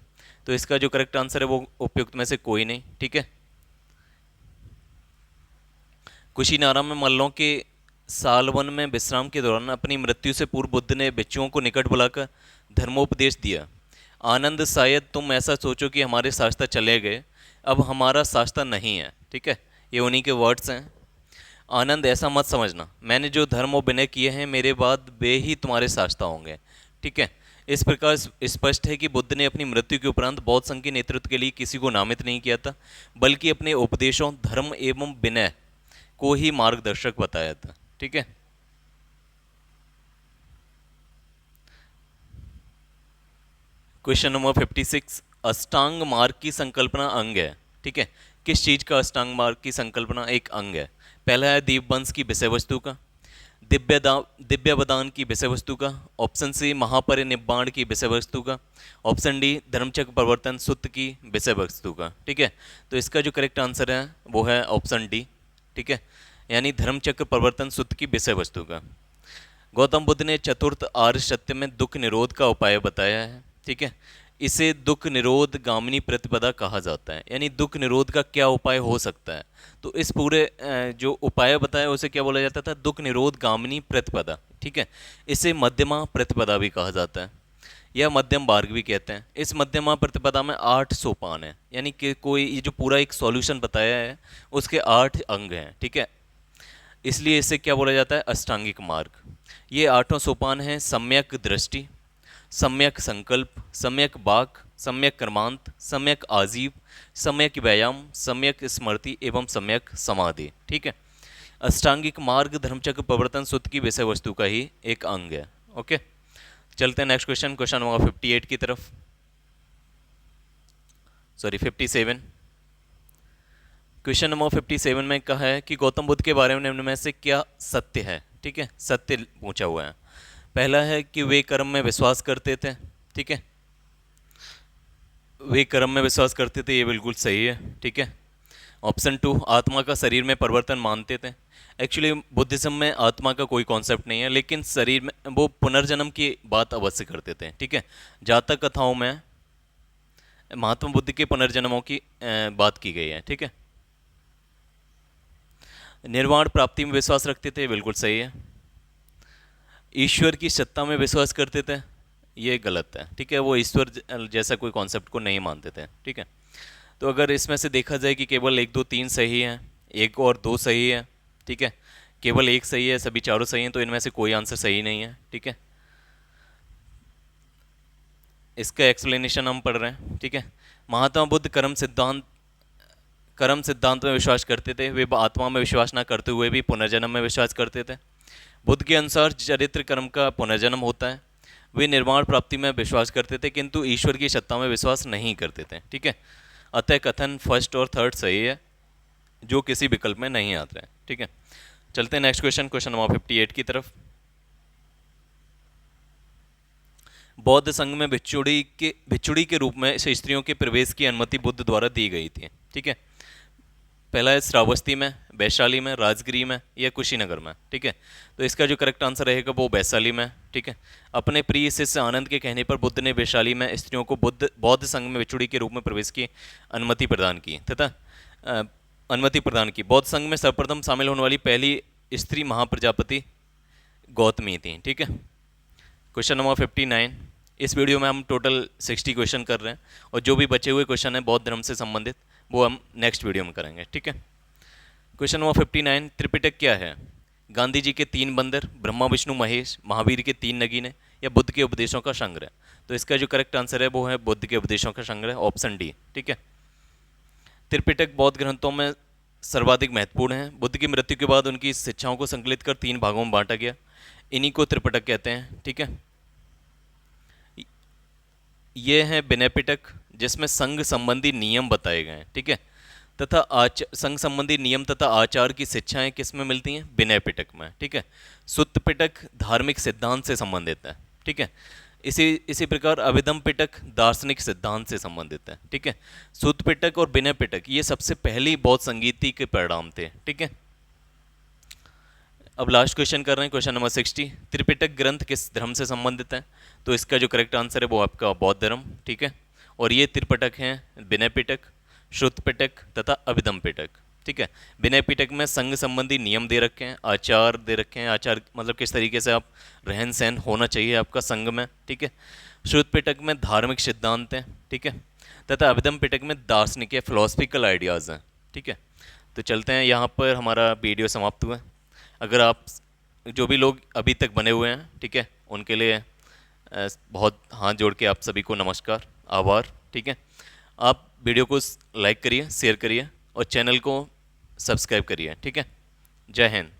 तो इसका जो करेक्ट आंसर है वो उपयुक्त में से कोई नहीं। ठीक है, कुशीनारा में मल्लों के सालवन में विश्राम के दौरान अपनी मृत्यु से पूर्व बुद्ध ने बिच्छुओं को निकट बुलाकर धर्मोपदेश दिया। आनंद, शायद तुम ऐसा सोचो कि हमारे शास्त्र चले गए, अब हमारा शास्त्र नहीं है। ठीक है, ये उन्हीं के वर्ड्स हैं। आनंद, ऐसा मत समझना, मैंने जो धर्म और विनय किए हैं मेरे बाद वे ही तुम्हारे शास्त्र होंगे। ठीक है, इस प्रकार स्पष्ट है कि बुद्ध ने अपनी मृत्यु के उपरांत बौद्ध संघ के नेतृत्व के लिए किसी को नामित नहीं किया था, बल्कि अपने उपदेशों, धर्म एवं विनय को ही मार्गदर्शक बताया था। ठीक है, क्वेश्चन नंबर 56, अष्टांग मार्ग की संकल्पना अंग है। ठीक है, किस चीज का अष्टांग मार्ग की संकल्पना एक अंग है? पहला है दीपवंश की विषय वस्तु का, दिव्यवदान की विषय वस्तु का, ऑप्शन सी महापरिनिब्बाण की विषय वस्तु का, ऑप्शन डी धर्मचक्र प्रवर्तन सूत्र की विषय वस्तु का। ठीक है, तो इसका जो करेक्ट आंसर है वो है ऑप्शन डी। ठीक है, यानी धर्मचक्र प्रवर्तन सूत्र की विषय वस्तु का। गौतम बुद्ध ने चतुर्थ आर्य सत्य में दुख निरोध का उपाय बताया है। ठीक है, इसे दुख निरोध गामिनी प्रतिपदा कहा जाता है, यानी दुख निरोध का क्या उपाय हो सकता है? तो इस पूरे जो उपाय बताया उसे क्या बोला जाता था? दुख निरोध गामिनी प्रतिपदा। ठीक है, इसे मध्यमा प्रतिपदा भी कहा जाता है या मध्यम मार्ग भी कहते हैं। इस मध्यमा प्रतिपदा में 8 सोपान है, यानी कि कोई ये जो पूरा एक सॉल्यूशन बताया है उसके 8 अंग हैं। ठीक है, इसलिए इसे क्या बोला जाता है? अष्टांगिक मार्ग। ये 8 सोपान हैं: सम्यक दृष्टि, सम्यक संकल्प, सम्यक वाक, सम्यक कर्मांत, सम्यक आजीव, सम्यक व्यायाम, सम्यक स्मृति एवं सम्यक समाधि। ठीक है, अष्टांगिक मार्ग धर्मचक्र प्रवर्तन सूत्र की विषय वस्तु का ही एक अंग है। ओके, चलते हैं नेक्स्ट क्वेश्चन, क्वेश्चन नंबर 58 की तरफ, सॉरी 57। क्वेश्चन नंबर 57 में कहा है कि गौतम बुद्ध के बारे में निम्न में से क्या सत्य है? ठीक है, सत्य पूछा हुआ है। पहला है कि वे कर्म में विश्वास करते थे। ठीक है, वे कर्म में विश्वास करते थे, ये बिल्कुल सही है। ठीक है, ऑप्शन 2, आत्मा का शरीर में परिवर्तन मानते थे। एक्चुअली बुद्धिज्म में आत्मा का कोई कॉन्सेप्ट नहीं है, लेकिन शरीर में वो पुनर्जन्म की बात अवश्य करते थे। ठीक है, जातक कथाओं में महात्मा बुद्ध के पुनर्जन्मों की बात की गई है। ठीक है, निर्वाण प्राप्ति में विश्वास रखते थे, बिल्कुल सही है। ईश्वर की सत्ता में विश्वास करते थे, ये गलत है। ठीक है, वो ईश्वर जैसा कोई कॉन्सेप्ट को नहीं मानते थे। ठीक है, तो अगर इसमें से देखा जाए कि केवल 1 2 3 सही है, 1 और 2 सही है, ठीक है, केवल 1 सही है, सभी चारों सही हैं, तो इनमें से कोई आंसर सही नहीं है। ठीक है, इसका एक्सप्लेनेशन हम पढ़ रहे हैं। ठीक है, महात्मा बुद्ध कर्म सिद्धांत में विश्वास करते थे। वे आत्मा में विश्वास न करते हुए भी पुनर्जन्म में विश्वास करते थे। बुद्ध के अनुसार चरित्र कर्म का पुनर्जन्म होता है। वे निर्वाण प्राप्ति में विश्वास करते थे, किंतु ईश्वर की सत्ता में विश्वास नहीं करते थे। ठीक है, अतः कथन फर्स्ट और थर्ड सही है, जो किसी विकल्प में नहीं आते हैं। ठीक है, चलते हैं नेक्स्ट क्वेश्चन, क्वेश्चन नंबर 58 की तरफ। बौद्ध संघ में भिक्षुड़ी के रूप में स्त्रियों के प्रवेश की अनुमति बुद्ध द्वारा दी गई थी। ठीक है, पहला है श्रावस्ती में, वैशाली में, राजगिरी में या कुशीनगर में। ठीक है, तो इसका जो करेक्ट आंसर रहेगा वो वैशाली में। ठीक है, अपने प्रिय शिष्य आनंद के कहने पर बुद्ध ने वैशाली में स्त्रियों को बौद्ध संघ में भिक्षुड़ी के रूप में प्रवेश की अनुमति प्रदान की तथा बौद्ध संघ में सर्वप्रथम शामिल होने वाली पहली स्त्री महाप्रजापति गौतमी थी। ठीक है, क्वेश्चन नंबर 59। इस वीडियो में हम टोटल 60 क्वेश्चन कर रहे हैं, और जो भी बचे हुए क्वेश्चन हैं बौद्ध धर्म से संबंधित वो हम नेक्स्ट वीडियो में करेंगे। ठीक है, क्वेश्चन नंबर 59, त्रिपिटक क्या है? गांधी जी के 3 बंदर, ब्रह्मा विष्णु महेश, महावीर के 3 नगीने या बुद्ध के उपदेशों का संग्रह? तो इसका जो करेक्ट आंसर है वो है बुद्ध के उपदेशों का संग्रह, ऑप्शन डी। ठीक है, त्रिपिटक बौद्ध ग्रंथों में सर्वाधिक महत्वपूर्ण है। बुद्ध की मृत्यु के बाद उनकी शिक्षाओं को संकलित कर 3 भागों में बांटा गया, इन्हीं को त्रिपिटक कहते हैं। ठीक है, ये है विनय पिटक, जिसमें संघ संबंधी नियम बताए गए हैं। ठीक है, तथा संघ संबंधी नियम तथा आचार की शिक्षाएं किस में मिलती हैं? विनय पिटक में। ठीक है, सुत्त पिटक धार्मिक सिद्धांत से संबंधित है। ठीक है, इसी प्रकार अभिधम पिटक दार्शनिक सिद्धांत से संबंधित है। ठीक है, सुत्त पिटक और विनय पिटक ये सबसे पहली बौद्ध संगीति के परिणाम थे। ठीक है, अब लास्ट क्वेश्चन कर रहे हैं, क्वेश्चन नंबर 60। त्रिपिटक ग्रंथ किस धर्म से संबंधित है? तो इसका जो करेक्ट आंसर है वो आपका बौद्ध धर्म। ठीक है, और ये त्रिपिटक हैं विनय पिटक, श्रुत पिटक तथा अभिधम पिटक। ठीक है, विनय पिटक में संघ संबंधी नियम दे रखे हैं, आचार दे रखे हैं, आचार मतलब किस तरीके से आप रहन सहन होना चाहिए आपका संघ में। ठीक है, श्रुत पिटक में धार्मिक सिद्धांत हैं। ठीक है, तथा अभिधम पिटक में दार्शनिक या फिलोसफिकल आइडियाज़ हैं। ठीक है, तो चलते हैं, यहाँ पर हमारा वीडियो समाप्त हुआ। अगर आप जो भी लोग अभी तक बने हुए हैं, ठीक है, उनके लिए बहुत हाथ जोड़ के आप सभी को नमस्कार, आभार। ठीक है, आप वीडियो को लाइक करिए, शेयर करिए और चैनल को सब्सक्राइब करिए। ठीक है, जय हिंद।